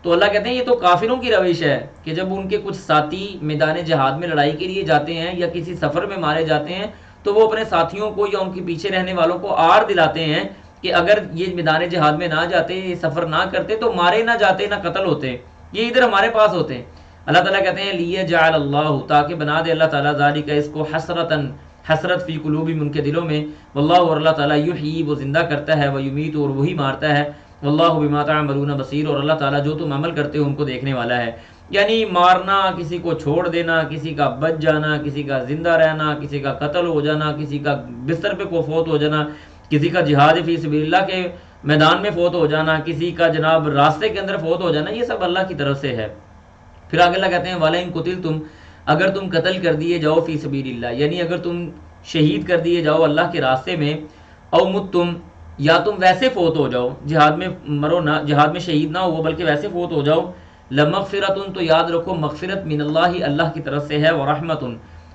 تو اللہ کہتے ہیں یہ تو کافروں کی روش ہے کہ جب ان کے کچھ ساتھی میدان جہاد میں لڑائی کے لیے جاتے ہیں یا کسی سفر میں مارے جاتے ہیں تو وہ اپنے ساتھیوں کو یا ان کے پیچھے رہنے والوں کو آڑ دلاتے ہیں کہ اگر یہ میدان جہاد میں نہ جاتے، یہ سفر نہ کرتے تو مارے نہ جاتے نہ قتل ہوتے، یہ ادھر ہمارے پاس ہوتے. اللہ تعالیٰ کہتے ہیں لیجعل اللہ تاکہ بنا دے اللہ تعالیٰ ذالک اس کو حسرت فی قلوبہم ان کے دلوں میں، واللہ اور اللہ تعالیٰ یحیی وہ زندہ کرتا ہے، ویمیت اور وہی مارتا ہے، واللہ بما تعملون بصیر اور اللہ تعالیٰ جو تم عمل کرتے ہو ان کو دیکھنے والا ہے. یعنی مارنا، کسی کو چھوڑ دینا، کسی کا بچ جانا، کسی کا زندہ رہنا، کسی کا قتل ہو جانا، کسی کا بستر پہ کو فوت ہو جانا، کسی کا جہاد فی سبیل اللہ کے میدان میں فوت ہو جانا، کسی کا جناب راستے کے اندر فوت ہو جانا، یہ سب اللہ کی طرف سے ہے. پھر آگے اللہ کہتے ہیں وَلَئِن قُتِلْتُمْ اگر تم قتل کر دیے جاؤ فی سبیل اللہ، یعنی اگر تم شہید کر دیے جاؤ اللہ کے راستے میں، او متم یا تم ویسے فوت ہو جاؤ، جہاد میں مرو نہ، جہاد میں شہید نہ ہو بلکہ ویسے فوت ہو جاؤ، لمغفرۃ تو یاد رکھو مغفرت من اللہ اللہ کی طرف سے ہے، ورحمۃ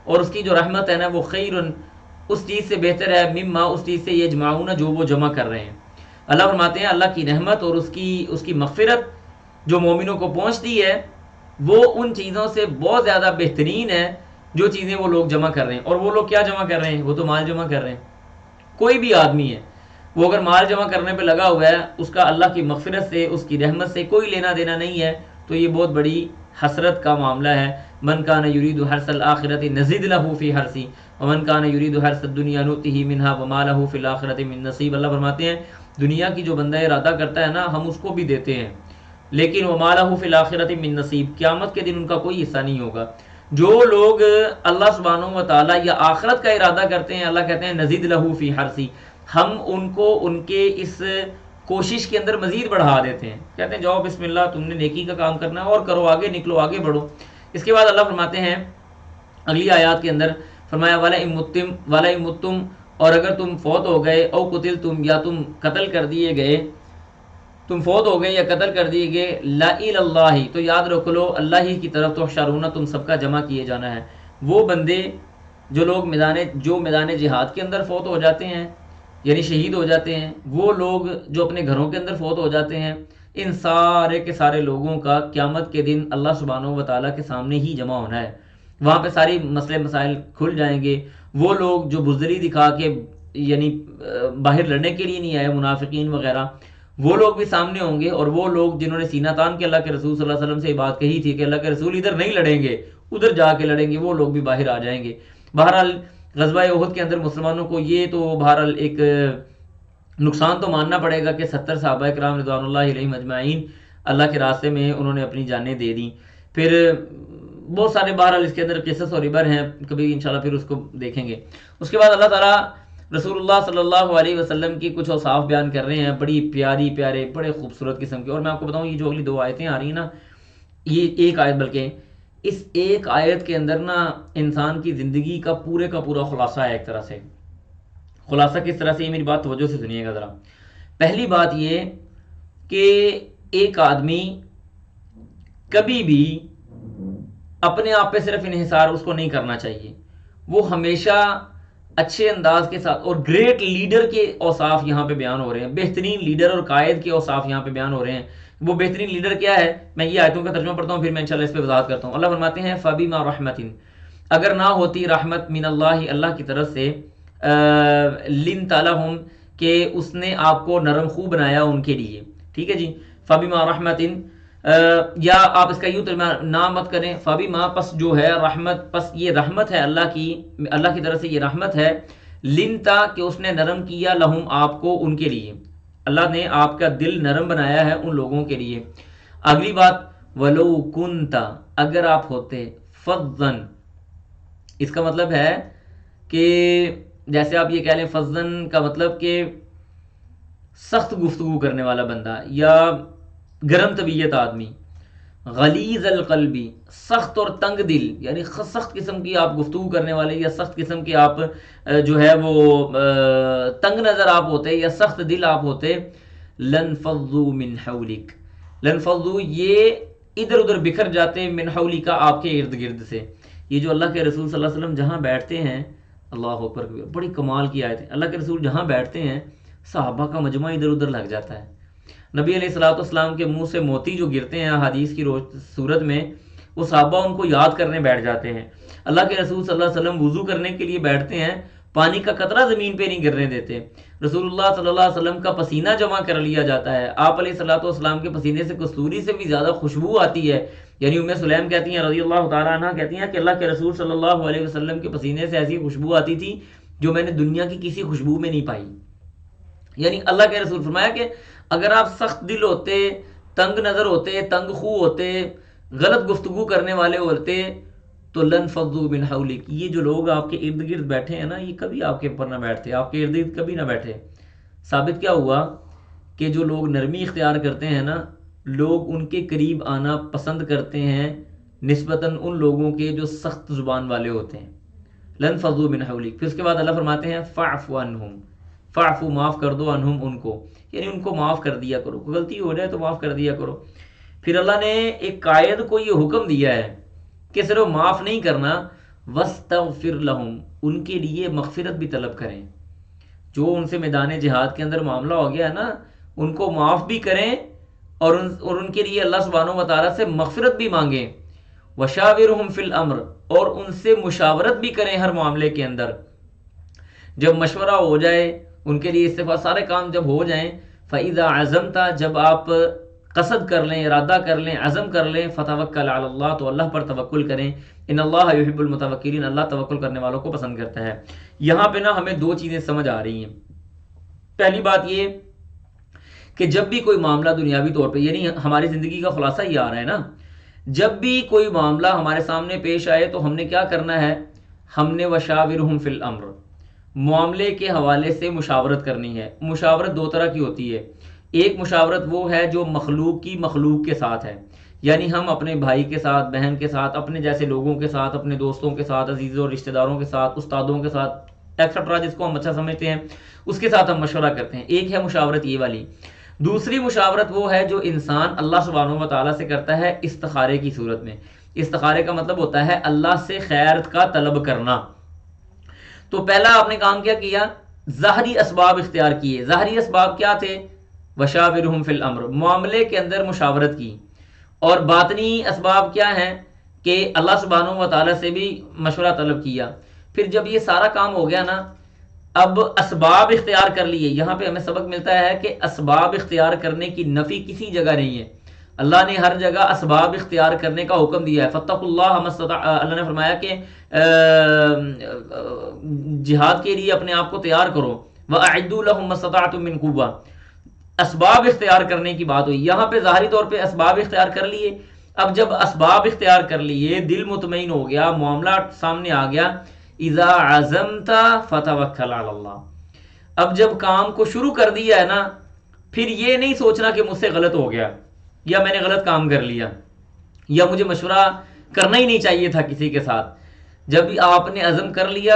اور اس کی جو رحمت ہے نا وہ خیر اس چیز سے بہتر ہے، مما اس چیز سے یجمعون جو وہ جمع کر رہے ہیں. اللہ فرماتے ہیں اللہ کی رحمت اور اس کی مغفرت جو مومنوں کو پہنچتی ہے وہ ان چیزوں سے بہت زیادہ بہترین ہے جو چیزیں وہ لوگ جمع کر رہے ہیں. اور وہ لوگ کیا جمع کر رہے ہیں؟ وہ تو مال جمع کر رہے ہیں. کوئی بھی آدمی ہے وہ اگر مال جمع کرنے پہ لگا ہوا ہے، اس کا اللہ کی مغفرت سے اس کی رحمت سے کوئی لینا دینا نہیں ہے، تو یہ بہت بڑی حسرت کا معاملہ ہے. من کان یرید حرث الآخرۃ نزد له فی حرثی ومن کان یرید حرث الدنیا نؤتہ منها وما له فی الآخرۃ من نصیب. اللہ فرماتے ہیں دنیا کی جو بندہ ارادہ کرتا ہے نا ہم اس کو بھی دیتے ہیں، لیکن وما له فی الآخرۃ من نصیب قیامت کے دن ان کا کوئی حصہ نہیں ہوگا. جو لوگ اللہ سبحانہ و تعالیٰ یا آخرت کا ارادہ کرتے ہیں اللہ کہتے ہیں نزید له فی حرثی ہم ان کو ان کے اس کوشش کے اندر مزید بڑھا دیتے ہیں. کہتے ہیں جاؤ بسم اللہ تم نے نیکی کا کام کرنا ہے اور کرو، آگے نکلو آگے بڑھو. اس کے بعد اللہ فرماتے ہیں اگلی آیات کے اندر فرمایا والا متم اور اگر تم فوت ہو گئے، او قتل تم یا تم قتل کر دیے گئے، تم فوت ہو گئے یا قتل کر دیے گئے، لا اللہ تو یاد رکھ لو اللہ ہی کی طرف تحشرون تم سب کا جمع کیے جانا ہے. وہ بندے جو لوگ میدان جہاد کے اندر فوت ہو جاتے ہیں یعنی شہید ہو جاتے ہیں، وہ لوگ جو اپنے گھروں کے اندر فوت ہو جاتے ہیں، ان سارے کے سارے لوگوں کا قیامت کے دن اللہ سبحانہ و تعالیٰ کے سامنے ہی جمع ہونا ہے. وہاں پہ ساری مسئلے مسائل کھل جائیں گے. وہ لوگ جو بزدلی دکھا کے یعنی باہر لڑنے کے لیے نہیں آئے، منافقین وغیرہ، وہ لوگ بھی سامنے ہوں گے، اور وہ لوگ جنہوں نے سینہ تان کے اللہ کے رسول صلی اللہ علیہ وسلم سے یہ بات کہی تھی کہ اللہ کے رسول ادھر نہیں لڑیں گے ادھر جا کے لڑیں گے، وہ لوگ بھی باہر آ جائیں گے. بہرحال غزوہ احد کے اندر مسلمانوں کو یہ تو بہرحال ایک نقصان تو ماننا پڑے گا کہ 70 صحابہ کرام رضوان اللہ علیہم اجمعین اللہ کے راستے میں انہوں نے اپنی جانیں دے دیں. پھر بہت سارے بہرحال اس کے اندر قصص اور عبر ہیں، کبھی انشاءاللہ پھر اس کو دیکھیں گے. اس کے بعد اللہ تعالیٰ رسول اللہ صلی اللہ علیہ وسلم کی کچھ اوصاف بیان کر رہے ہیں، بڑی پیارے بڑے خوبصورت قسم کے. اور میں آپ کو بتاؤں یہ جو اگلی 2 آیتیں آ رہی ہیں نا، یہ ایک آیت بلکہ اس ایک آیت کے اندر نا انسان کی زندگی کا پورا خلاصہ ہے ایک طرح سے. خلاصہ کس طرح سے، یہ میری بات توجہ سے سنیے گا ذرا. پہلی بات یہ کہ ایک آدمی کبھی بھی اپنے آپ پہ صرف انحصار اس کو نہیں کرنا چاہیے. وہ ہمیشہ اچھے انداز کے ساتھ، اور گریٹ لیڈر کے اوصاف یہاں پہ بیان ہو رہے ہیں، بہترین لیڈر اور قائد کے اوصاف یہاں پہ بیان ہو رہے ہیں. وہ بہترین لیڈر کیا ہے، میں یہ آیتوں کا ترجمہ پڑھتا ہوں پھر میں انشاءاللہ اس پہ وضاحت کرتا ہوں. اللہ فرماتے ہیں فَبِمَا رَحْمَةٍ، اگر نہ ہوتی رحمت من اللہ، اللہ کی طرف سے، لِنْتَ لَهُمْ، کہ اس نے آپ کو نرم خو بنایا ان کے لیے. ٹھیک ہے جی. فَبِمَا رَحْمَةٍ، یا آپ اس کا یوں ترجمہ نہ مت کریں، فَبِمَا، پس جو ہے رحمت، پس یہ رحمت ہے اللہ کی طرف سے، یہ رحمت ہے، لِنْتَ، کہ اس نے نرم کیا، لَهُمْ، آپ کو، ان کے لیے. اللہ نے آپ کا دل نرم بنایا ہے ان لوگوں کے لیے. اگلی بات، وَلَوْ كُنْتَ، اگر آپ ہوتے، فَضًّا، اس کا مطلب ہے کہ جیسے آپ یہ کہہ لیں، فَضًّا کا مطلب کہ سخت گفتگو کرنے والا بندہ یا گرم طبیعت آدمی. غلیظ القلبی، سخت اور تنگ دل، یعنی سخت قسم کی آپ گفتگو کرنے والے، یا سخت قسم کے آپ جو ہے وہ تنگ نظر آپ ہوتے، یا سخت دل آپ ہوتے. لَنْفَضُّوا مِنْ حَوْلِكَ، لَنْفَضُّوا، یہ ادھر ادھر بکھر جاتے، من حولک، آپ کے ارد گرد سے. یہ جو اللہ کے رسول صلی اللہ علیہ وسلم جہاں بیٹھتے ہیں، اللہ اکبر، بڑی کمال کی آیت ہے. اللہ کے رسول جہاں بیٹھتے ہیں صحابہ کا مجمع ادھر ادھر لگ جاتا ہے. نبی علیہ الصلوۃ والسلام کے منہ سے موتی جو گرتے ہیں حدیث کی صورت میں، وہ صحابہ ان کو یاد کرنے بیٹھ جاتے ہیں. اللہ کے رسول صلی اللہ علیہ وسلم وضو کرنے کے لیے بیٹھتے ہیں، پانی کا قطرہ زمین پہ نہیں گرنے دیتے. رسول اللہ صلی اللہ علیہ وسلم کا پسینہ جمع کر لیا جاتا ہے. آپ علیہ الصلوۃ والسلام کے پسینے سے کستوری سے بھی زیادہ خوشبو آتی ہے. یعنی ام سلیم کہتی ہیں رضی اللہ تعالیٰ عنہ، کہتی ہیں کہ اللہ کے رسول صلی اللہ علیہ وسلم کے پسینے سے ایسی خوشبو آتی تھی جو میں نے دنیا کی کسی خوشبو میں نہیں پائی. یعنی اللہ کے رسول فرمایا کہ اگر آپ سخت دل ہوتے، تنگ نظر ہوتے، تنگ خو ہوتے، غلط گفتگو کرنے والے ہوتے، تو لَنْفَضُّوا مِنْ حَوْلِكَ، یہ جو لوگ آپ کے ارد گرد بیٹھے ہیں نا، یہ کبھی آپ کے اوپر نہ بیٹھتے، آپ کے ارد گرد کبھی نہ بیٹھے. ثابت کیا ہوا کہ جو لوگ نرمی اختیار کرتے ہیں نا، لوگ ان کے قریب آنا پسند کرتے ہیں نسبتاً ان لوگوں کے جو سخت زبان والے ہوتے ہیں. لَنْفَضُّوا مِنْ حَوْلِكَ. پھر اس کے بعد اللہ فرماتے ہیں فَاعْفُ عَنْهُمْ، فَاعْفُوا، معاف کر دو، عنہم، ان کو، یعنی ان کو معاف کر دیا کرو، کوئی غلطی ہو جائے تو معاف کر دیا کرو. پھر اللہ نے ایک قائد کو یہ حکم دیا ہے کہ صرف معاف نہیں کرنا، وَاسْتَغْفِرْ لَهُمْ، ان کے لیے مغفرت بھی طلب کریں. جو ان سے میدان جہاد کے اندر معاملہ ہو گیا ہے نا، ان کو معاف بھی کریں، اور ان کے لیے اللہ سبحانہ و تعالیٰ سے مغفرت بھی مانگیں. وَشَاوِرْهُمْ فِي الْأَمْرِ، اور ان سے مشاورت بھی کریں ہر معاملے کے اندر. جب مشورہ ہو جائے، ان کے لیے استفاق، سارے کام جب ہو جائیں، فَإِذَا عَزَمْتَ، جب آپ قصد کر لیں، ارادہ کر لیں، عزم کر لیں، فَتَوَكَّلْ عَلَى اللَّهِ، تو اللہ پر توکل کریں. ان اللہ یحب المتوکلین، اللہ توکل کرنے والوں کو پسند کرتا ہے. یہاں پہ نا ہمیں دو چیزیں سمجھ آ رہی ہیں. پہلی بات یہ کہ جب بھی کوئی معاملہ دنیاوی طور پہ، یعنی ہماری زندگی کا خلاصہ یہ آ رہا ہے نا، جب بھی کوئی معاملہ ہمارے سامنے پیش آئے تو ہم نے کیا کرنا ہے، ہم نے وَشَاوِرْهُمْ فِي الْأَمْرِ، معاملے کے حوالے سے مشاورت کرنی ہے. مشاورت دو طرح کی ہوتی ہے. ایک مشاورت وہ ہے جو مخلوق کی مخلوق کے ساتھ ہے، یعنی ہم اپنے بھائی کے ساتھ، بہن کے ساتھ، اپنے جیسے لوگوں کے ساتھ، اپنے دوستوں کے ساتھ، عزیزوں اور رشتہ داروں کے ساتھ، استادوں کے ساتھ، ایکسٹرا، جس کو ہم اچھا سمجھتے ہیں اس کے ساتھ ہم مشورہ کرتے ہیں. ایک ہے مشاورت یہ والی. دوسری مشاورت وہ ہے جو انسان اللہ سبحانہ و تعالیٰ سے کرتا ہے استخارے کی صورت میں. استخارے کا مطلب ہوتا ہے اللہ سے خیر کا طلب کرنا. تو پہلا آپ نے کام کیا کیا، ظاہری اسباب اختیار کیے. ظاہری اسباب کیا تھے، وشاورہم فی الامر، معاملے کے اندر مشاورت کی. اور باطنی اسباب کیا ہیں کہ اللہ سبحانہ و تعالیٰ سے بھی مشورہ طلب کیا. پھر جب یہ سارا کام ہو گیا نا، اب اسباب اختیار کر لیے. یہاں پہ ہمیں سبق ملتا ہے کہ اسباب اختیار کرنے کی نفی کسی جگہ نہیں ہے. اللہ نے ہر جگہ اسباب اختیار کرنے کا حکم دیا ہے. فَاتَّقُوا اللَّهَ مَا اسْتَطَعْتُمْ، اللہ نے فرمایا کہ جہاد کے لیے اپنے آپ کو تیار کرو. وَأَعِدُّوا لَهُم مَا اسْتَطَعْتُم مِّن قُوَّةٍ، اسباب اختیار کرنے کی بات ہوئی. یہاں پہ ظاہری طور پہ اسباب اختیار کر لیے. اب جب اسباب اختیار کر لیے، دل مطمئن ہو گیا، معاملہ سامنے آ گیا، اذا عزمت فتوکل علی اللہ، اب جب کام کو شروع کر دیا ہے نا، پھر یہ نہیں سوچنا کہ مجھ سے غلط ہو گیا، یا میں نے غلط کام کر لیا، یا مجھے مشورہ کرنا ہی نہیں چاہیے تھا کسی کے ساتھ. جب آپ نے عزم کر لیا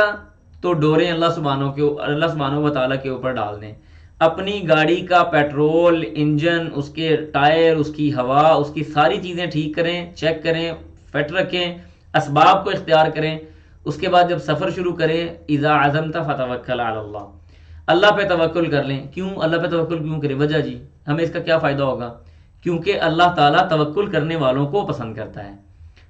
تو ڈوریں اللہ سبحانہ و تعالیٰ کے اوپر ڈال دیں. اپنی گاڑی کا پیٹرول، انجن، اس کے ٹائر، اس کی ہوا، اس کی ساری چیزیں ٹھیک کریں، چیک کریں، فٹ رکھیں، اسباب کو اختیار کریں. اس کے بعد جب سفر شروع کریں، اذا عزمت فتوکل علی اللہ، اللہ پہ توکل کر لیں. کیوں اللہ پہ توکل کیوں کریں؟ وجہ جی ہمیں اس کا کیا فائدہ ہوگا؟ کیونکہ اللہ تعالیٰ توکل کرنے والوں کو پسند کرتا ہے.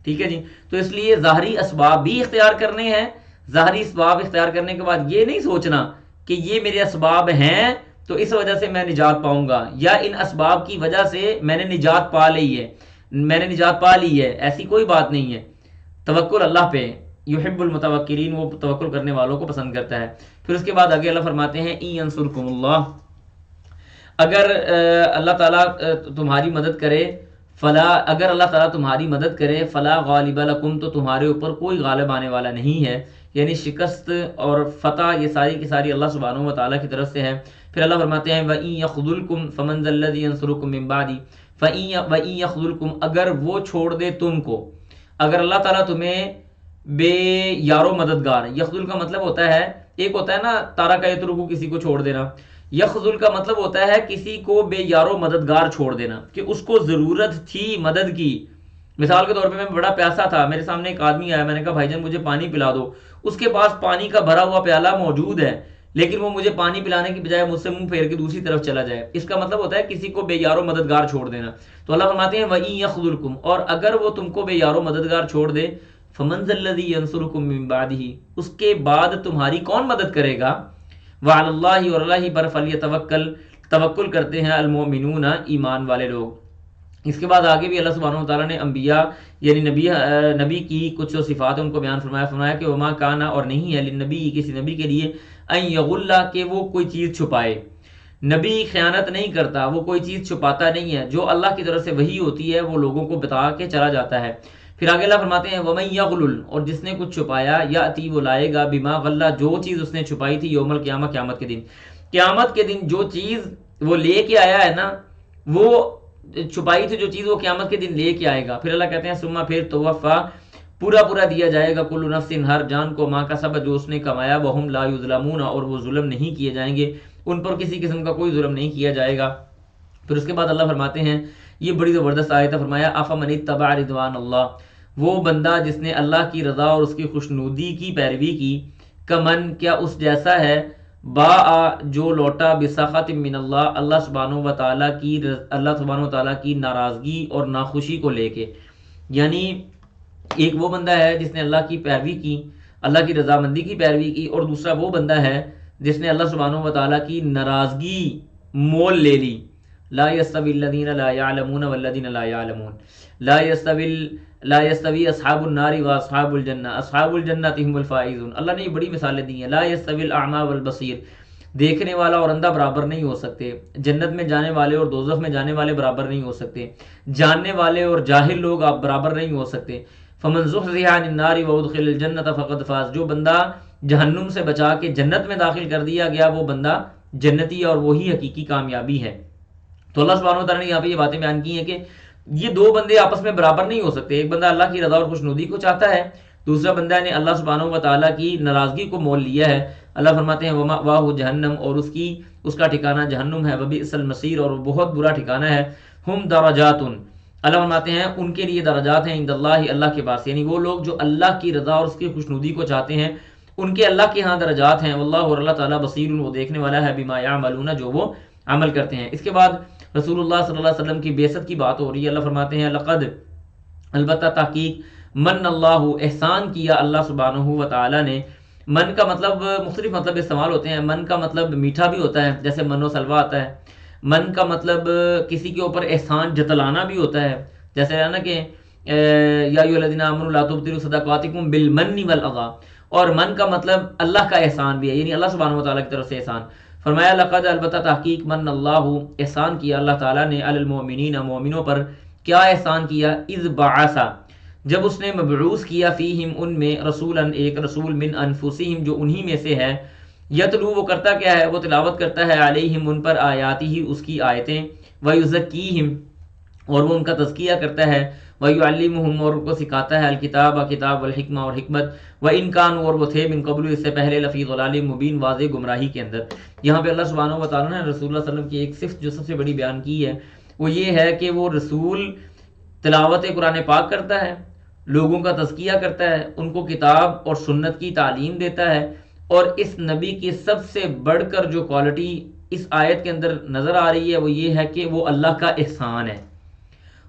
ٹھیک ہے جی. تو اس لیے ظاہری اسباب بھی اختیار کرنے ہیں. ظاہری اسباب اختیار کرنے کے بعد یہ نہیں سوچنا کہ یہ میرے اسباب ہیں تو اس وجہ سے میں نجات پاؤں گا، یا ان اسباب کی وجہ سے میں نے نجات پا لی ہے. ایسی کوئی بات نہیں ہے. توکل اللہ پہ، یحب المتوکلین، وہ توکل کرنے والوں کو پسند کرتا ہے. پھر اس کے بعد آگے اللہ فرماتے ہیں ان ینصرکم اللہ، اگر اللہ تعالیٰ تمہاری مدد کرے، اگر اللہ تعالیٰ تمہاری مدد کرے، فلا غالب لکم، تو تمہارے اوپر کوئی غالب آنے والا نہیں ہے. یعنی شکست اور فتح یہ ساری کی ساری اللہ سبحانہ و تعالیٰ کی طرف سے ہے. پھر اللہ فرماتے ہیں وَإِن يَخْذُلْكُمْ فَمَنْ ذَا الَّذِي يَنْصُرُكُم مِّن بَعْدِهِ، وَإِن يَخْذُلْكُمْ، اگر وہ چھوڑ دے تم کو، اگر اللہ تعالیٰ تمہیں بے یارو مددگار، یخذل کا مطلب ہوتا ہے، ایک ہوتا ہے نا تارا کا یترکو، کسی کو چھوڑ دینا. یخذل کا مطلب ہوتا ہے کسی کو بے یارو مددگار چھوڑ دینا، کہ اس کو ضرورت تھی مدد کی. مثال کے طور پہ میں بڑا پیاسا تھا، میرے سامنے ایک آدمی آیا، میں نے کہا بھائی جان مجھے پانی پلا دو. اس کے پاس پانی کا بھرا ہوا پیالہ موجود ہے، لیکن وہ مجھے پانی پلانے کی بجائے مجھ سے منہ پھیر کے دوسری طرف چلا جائے. اس کا مطلب ہوتا ہے کسی کو بے یارو مددگار چھوڑ دینا. تو اللہ فرماتے ہیں وَإِن يَخْذُلْكُمْ، اور اگر وہ تم کو بے یارو مددگار چھوڑ دے، فَمَنْ ذَا الَّذِي يَنْصُرُكُم مِّن بَعْدِهِ، اس کے بعد تمہاری کون مدد کرے گا؟ وَعَلَى اللَّهِ، اور اللہ ہی پر فَلْيَتَوَكَّلْ، توکل کرتے ہیں المؤمنون، ایمان والے لوگ. اس کے بعد آگے بھی اللہ سبحانہ و تعالیٰ نے انبیاء یعنی نبی کی کچھ جو صفات ہیں ان کو بیان فرمایا کہ وما کانا، اور نہیں ہے للنبی، کسی نبی کے لیے، ان یغل، کہ وہ کوئی چیز چھپائے. نبی خیانت نہیں کرتا، وہ کوئی چیز چھپاتا نہیں ہے. جو اللہ کی طرف سے وحی ہوتی ہے وہ لوگوں کو بتا کے چلا جاتا ہے. پھر آگے اللہ فرماتے ہیں ومن یغلل، اور جس نے کچھ چھپایا، یاتی، وہ لائے گا، بما غلہ، جو چیز اس نے چھپائی تھی، یوم القیامہ، قیامت کے دن. قیامت کے دن جو چیز وہ لے کے آیا ہے نا، وہ چھپائی تھی جو چیز، وہ قیامت کے دن لے کے آئے گا. پھر اللہ کہتے ہیں ثم، پھر توفا، پورا دیا جائے گا، کل نفس، ہر جان کو، ما کسبت، جو اس نے کمایا، وہم لا یظلمون، اور وہ ظلم نہیں کیے جائیں گے، ان پر کسی قسم کا کوئی ظلم نہیں کیا جائے گا. پھر اس کے بعد اللہ فرماتے ہیں، یہ بڑی زبردست آیت ہے، فرمایا افمن اتبع رضوان اللہ، وہ بندہ جس نے اللہ کی رضا اور اس کی خوشنودی کی پیروی کی، کمن، کیا اس جیسا ہے، جو لوٹا بسخط من اللہ، اللہ سبحانہ و تعالیٰ کی ناراضگی اور ناخوشی کو لے کے. یعنی ایک وہ بندہ ہے جس نے اللہ کی پیروی کی، اللہ کی رضامندی کی پیروی کی، اور دوسرا وہ بندہ ہے جس نے اللہ سبحانہ و تعالیٰ کی ناراضگی مول لے لی. لا یستوی الذین لا یعلمون والذین لا یعلمون، لا یستوی اصحاب النار واصحاب الجنہ، اصحاب الجنۃ هم الفائزون. اللہ نے یہ بڑی مثالیں دی ہیں. لا یستوی الاعمی والبصیر، دیکھنے والا اور اندھا برابر نہیں ہو سکتے. جنت میں جانے والے اور دوزخ میں جانے والے برابر نہیں ہو سکتے. جاننے والے اور جاہل لوگ آپ برابر نہیں ہو سکتے. فمن زحزح عن النار وادخل الجنۃ فقد فاز، جو بندہ جہنم سے بچا کے جنت میں داخل کر دیا گیا وہ بندہ جنتی، اور وہی حقیقی کامیابی ہے. تو اللہ سبحانہ و تعالیٰ نے یہاں پہ یہ باتیں بیان کی ہیں کہ یہ دو بندے آپس میں برابر نہیں ہو سکتے. ایک بندہ اللہ کی رضا اور خوشنودی کو چاہتا ہے، دوسرا بندہ نے اللہ سبحانہ و تعالیٰ کی ناراضگی کو مول لیا ہے. اللہ فرماتے ہیں ومأواہ جہنم، اور اس کا ٹھکانہ جہنم ہے، وبئس المصیر، اور وہ بہت برا ٹھکانہ ہے. ہم درجات، اللہ فرماتے ہیں ان کے لیے درجات ہیں، عند اللہ، اللہ کے پاس. یعنی وہ لوگ جو اللہ کی رضا اور اس کی خوشنودی کو چاہتے ہیں ان کے اللہ کے ہاں درجات ہیں. واللہ، اور اللہ تعالیٰ بصیر، وہ دیکھنے والا ہے، بما یعملون، جو وہ عمل کرتے ہیں. اس کے بعد رسول اللہ صلی اللہ علیہ وسلم کی بعثت کی بات ہو رہی ہے. اللہ فرماتے ہیں لقد، البتہ تحقیق، من اللہ، احسان کیا اللہ سبحانہ و تعالیٰ نے. من کا مطلب مختلف مطلب استعمال ہوتے ہیں. من کا مطلب میٹھا بھی ہوتا ہے، جیسے من و سلوہ آتا ہے. من کا مطلب کسی کے اوپر احسان جتلانا بھی ہوتا ہے، جیسے ہے نا کہ یا ایھا الذین آمنوا لا تبطلوا صدقاتکم بالمن والاذی. اور من کا مطلب اللہ کا احسان بھی ہے، یعنی اللہ سبحانہ و تعالیٰ کی طرف سے احسان. فرمایا لقد، البتہ تحقیق، من اللہ، احسان کیا اللہ تعالیٰ نے، علی المؤمنین، مومنوں پر. کیا احسان کیا؟ اذ بعث، جب اس نے مبعوث کیا، فیہم، ان میں، رسولا، ایک رسول، من انفسہم، جو انہی میں سے ہے. یتلو، وہ کرتا کیا ہے؟ وہ تلاوت کرتا ہے، علیہم، ان پر، آیاتہ، اس کی آیتیں، ویزکیہم، اور وہ ان کا تزکیہ کرتا ہے، وَيُعَلِّمُهُمْ اور ان کو سکھاتا ہے الکتاب کتاب والحکمہ اور حکمت وَإِن كَانُوا اور وہ تھے من قبل اس سے پہلے لفی ضلال مبین واضح گمراہی کے اندر. یہاں پہ اللہ سبحانہ و تعالیٰ نے رسول اللہ صلی اللہ علیہ وسلم کی ایک صفت جو سب سے بڑی بیان کی ہے وہ یہ ہے کہ وہ رسول تلاوت قرآن پاک کرتا ہے، لوگوں کا تزکیہ کرتا ہے، ان کو کتاب اور سنت کی تعلیم دیتا ہے. اور اس نبی کی سب سے بڑھ کر جو کوالٹی اس آیت کے اندر نظر آ رہی ہے وہ یہ ہے کہ وہ اللہ کا احسان ہے،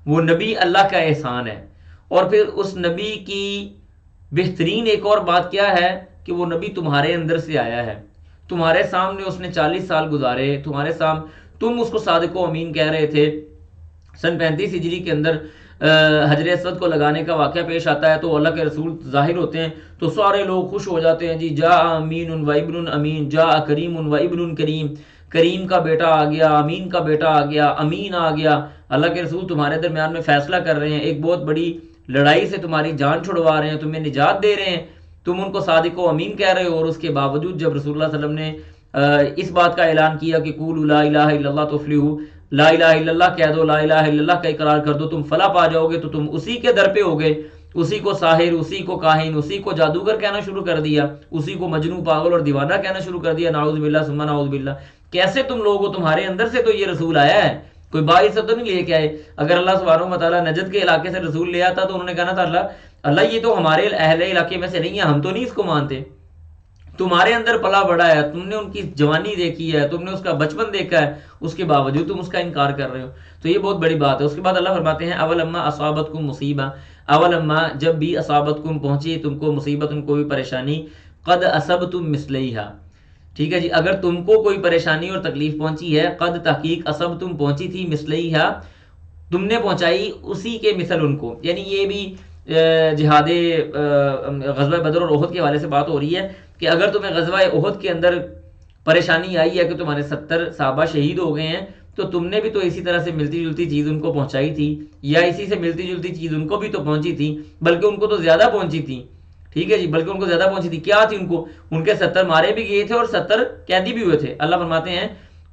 وہ نبی اللہ کا احسان ہے. اور پھر اس نبی کی بہترین ایک اور بات کیا ہے کہ وہ نبی تمہارے اندر سے آیا ہے، تمہارے سامنے اس نے 40 سال گزارے، تمہارے سامنے تم اس کو صادق و امین کہہ رہے تھے. سن 35 ہجری کے اندر حجر اسود کو لگانے کا واقعہ پیش آتا ہے تو اللہ کے رسول ظاہر ہوتے ہیں تو سارے لوگ خوش ہو جاتے ہیں، جی جا امین و ابن امین، جا کریم و ابن کریم، کریم کا بیٹا آ گیا، امین کا بیٹا آ گیا، امین آ گیا. اللہ کے رسول تمہارے درمیان میں فیصلہ کر رہے ہیں، ایک بہت بڑی لڑائی سے تمہاری جان چھڑوا رہے ہیں، تمہیں نجات دے رہے ہیں، تم ان کو صادق و امین کہہ رہے ہو. اور اس کے باوجود جب رسول اللہ صلی اللہ علیہ وسلم نے اس بات کا اعلان کیا کہ قولوا لا الہ الا اللہ تفلحوا، لا الہ الا اللہ کہہ دو، لا الہ الا اللہ کا اقرار کر دو، تم فلاح پا جاؤ گے، تو تم اسی کے در پہ ہو گئے. اسی کو ساحر، اسی کو کاہن، اسی کو جادوگر کہنا شروع کر دیا، اسی کو مجنون، پاگل اور دیوانہ کہنا شروع کر دیا. نعوذ باللہ ثم نعوذ باللہ. کیسے تم لوگ ہو؟ تمہارے اندر سے تو یہ رسول آیا ہے، کوئی باہر سے تو نہیں لے کے آئے. اگر اللہ سبحانہ و تعالیٰ نجد کے علاقے سے رسول لے آتا تو انہوں نے کہنا تھا اللہ یہ تو ہمارے اہل علاقے میں سے نہیں ہے، ہم تو نہیں اس کو مانتے. تمہارے اندر پلا بڑا ہے، تم نے ان کی جوانی دیکھی ہے، تم نے اس کا بچپن دیکھا ہے، اس کے باوجود تم اس کا انکار کر رہے ہو. تو یہ بہت بڑی بات ہے. اس کے بعد اللہ فرماتے ہیں اولما اصابتکم مصیبہ، اولما جب بھی اصابتکم پہنچی تم کو مصیبت، ان کو بھی پریشانی، قد اصبتم مثلیہا، ٹھیک ہے جی، اگر تم کو کوئی پریشانی اور تکلیف پہنچی ہے، قد تحقیق اصبتم پہنچی تھی، مثلیہا تم نے پہنچائی اسی کے مثل ان کو. یعنی یہ بھی جہاد غزوہ بدر اور احد کے حوالے سے بات ہو رہی ہے کہ اگر تمہیں غزوہ احد کے اندر پریشانی آئی ہے کہ تمہارے 70 صحابہ شہید ہو گئے ہیں تو تم نے بھی تو اسی طرح سے ملتی جلتی چیز ان کو پہنچائی تھی، یا اسی سے ملتی جلتی چیز ان کو بھی تو پہنچی تھی، بلکہ ان کو تو زیادہ پہنچی تھی. ٹھیک ہے جی، بلکہ ان کو زیادہ پہنچی تھی. کیا تھی ان کو؟ ان کے 70 مارے بھی گئے تھے اور 70 قیدی بھی ہوئے تھے. اللہ فرماتے ہیں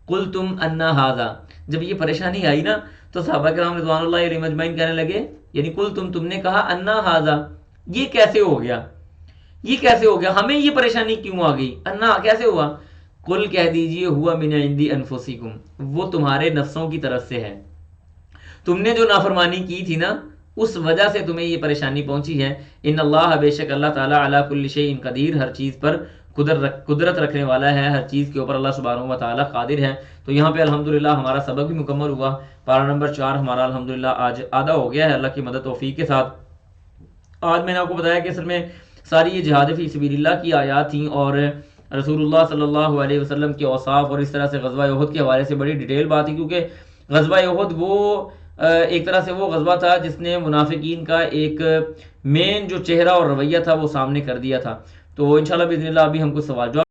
قلتم انا ھذا، جب یہ پریشانی آئی نا تو صحابہ کرام رضوان اللہ علیہم اجمعین کہنے لگے، یعنی تم نے کہا انا ھذا، یہ کیسے ہو گیا، یہ کیسے ہو گیا، ہمیں یہ پریشانی کیوں آ گئی، انا کیسے ہوا؟ قل کہہ دیجئے ہوا من عندی انفسکم، وہ تمہارے نفسوں کی طرف سے ہے. تم نے جو نافرمانی کی تھی نا اس وجہ سے تمہیں یہ پریشانی پہنچی ہے. ان اللہ، بے شک اللہ تعالیٰ، علی کل شیء قدیر، ہر چیز پر قدرت رکھنے والا ہے، ہر چیز کے اوپر اللہ سبحانہ و تعالیٰ قادر ہے. تو یہاں پہ الحمدللہ ہمارا سبق بھی مکمل ہوا. پارہ نمبر 4 ہمارا الحمدللہ آج آدھا ہو گیا ہے اللہ کی مدد توفیق کے ساتھ. آج میں نے آپ کو بتایا کہ اصل میں ساری یہ جہاد فی سبیل اللہ کی آیات تھیں اور رسول اللہ صلی اللہ علیہ وسلم کے اوصاف اور اس طرح سے غزوہ احد کے حوالے سے بڑی ڈیٹیل بات تھی، کیونکہ غزوہ احد وہ ایک طرح سے وہ غزوہ تھا جس نے منافقین کا ایک مین جو چہرہ اور رویہ تھا وہ سامنے کر دیا تھا. تو انشاءاللہ باذن اللہ ابھی ہم کچھ سوال جواب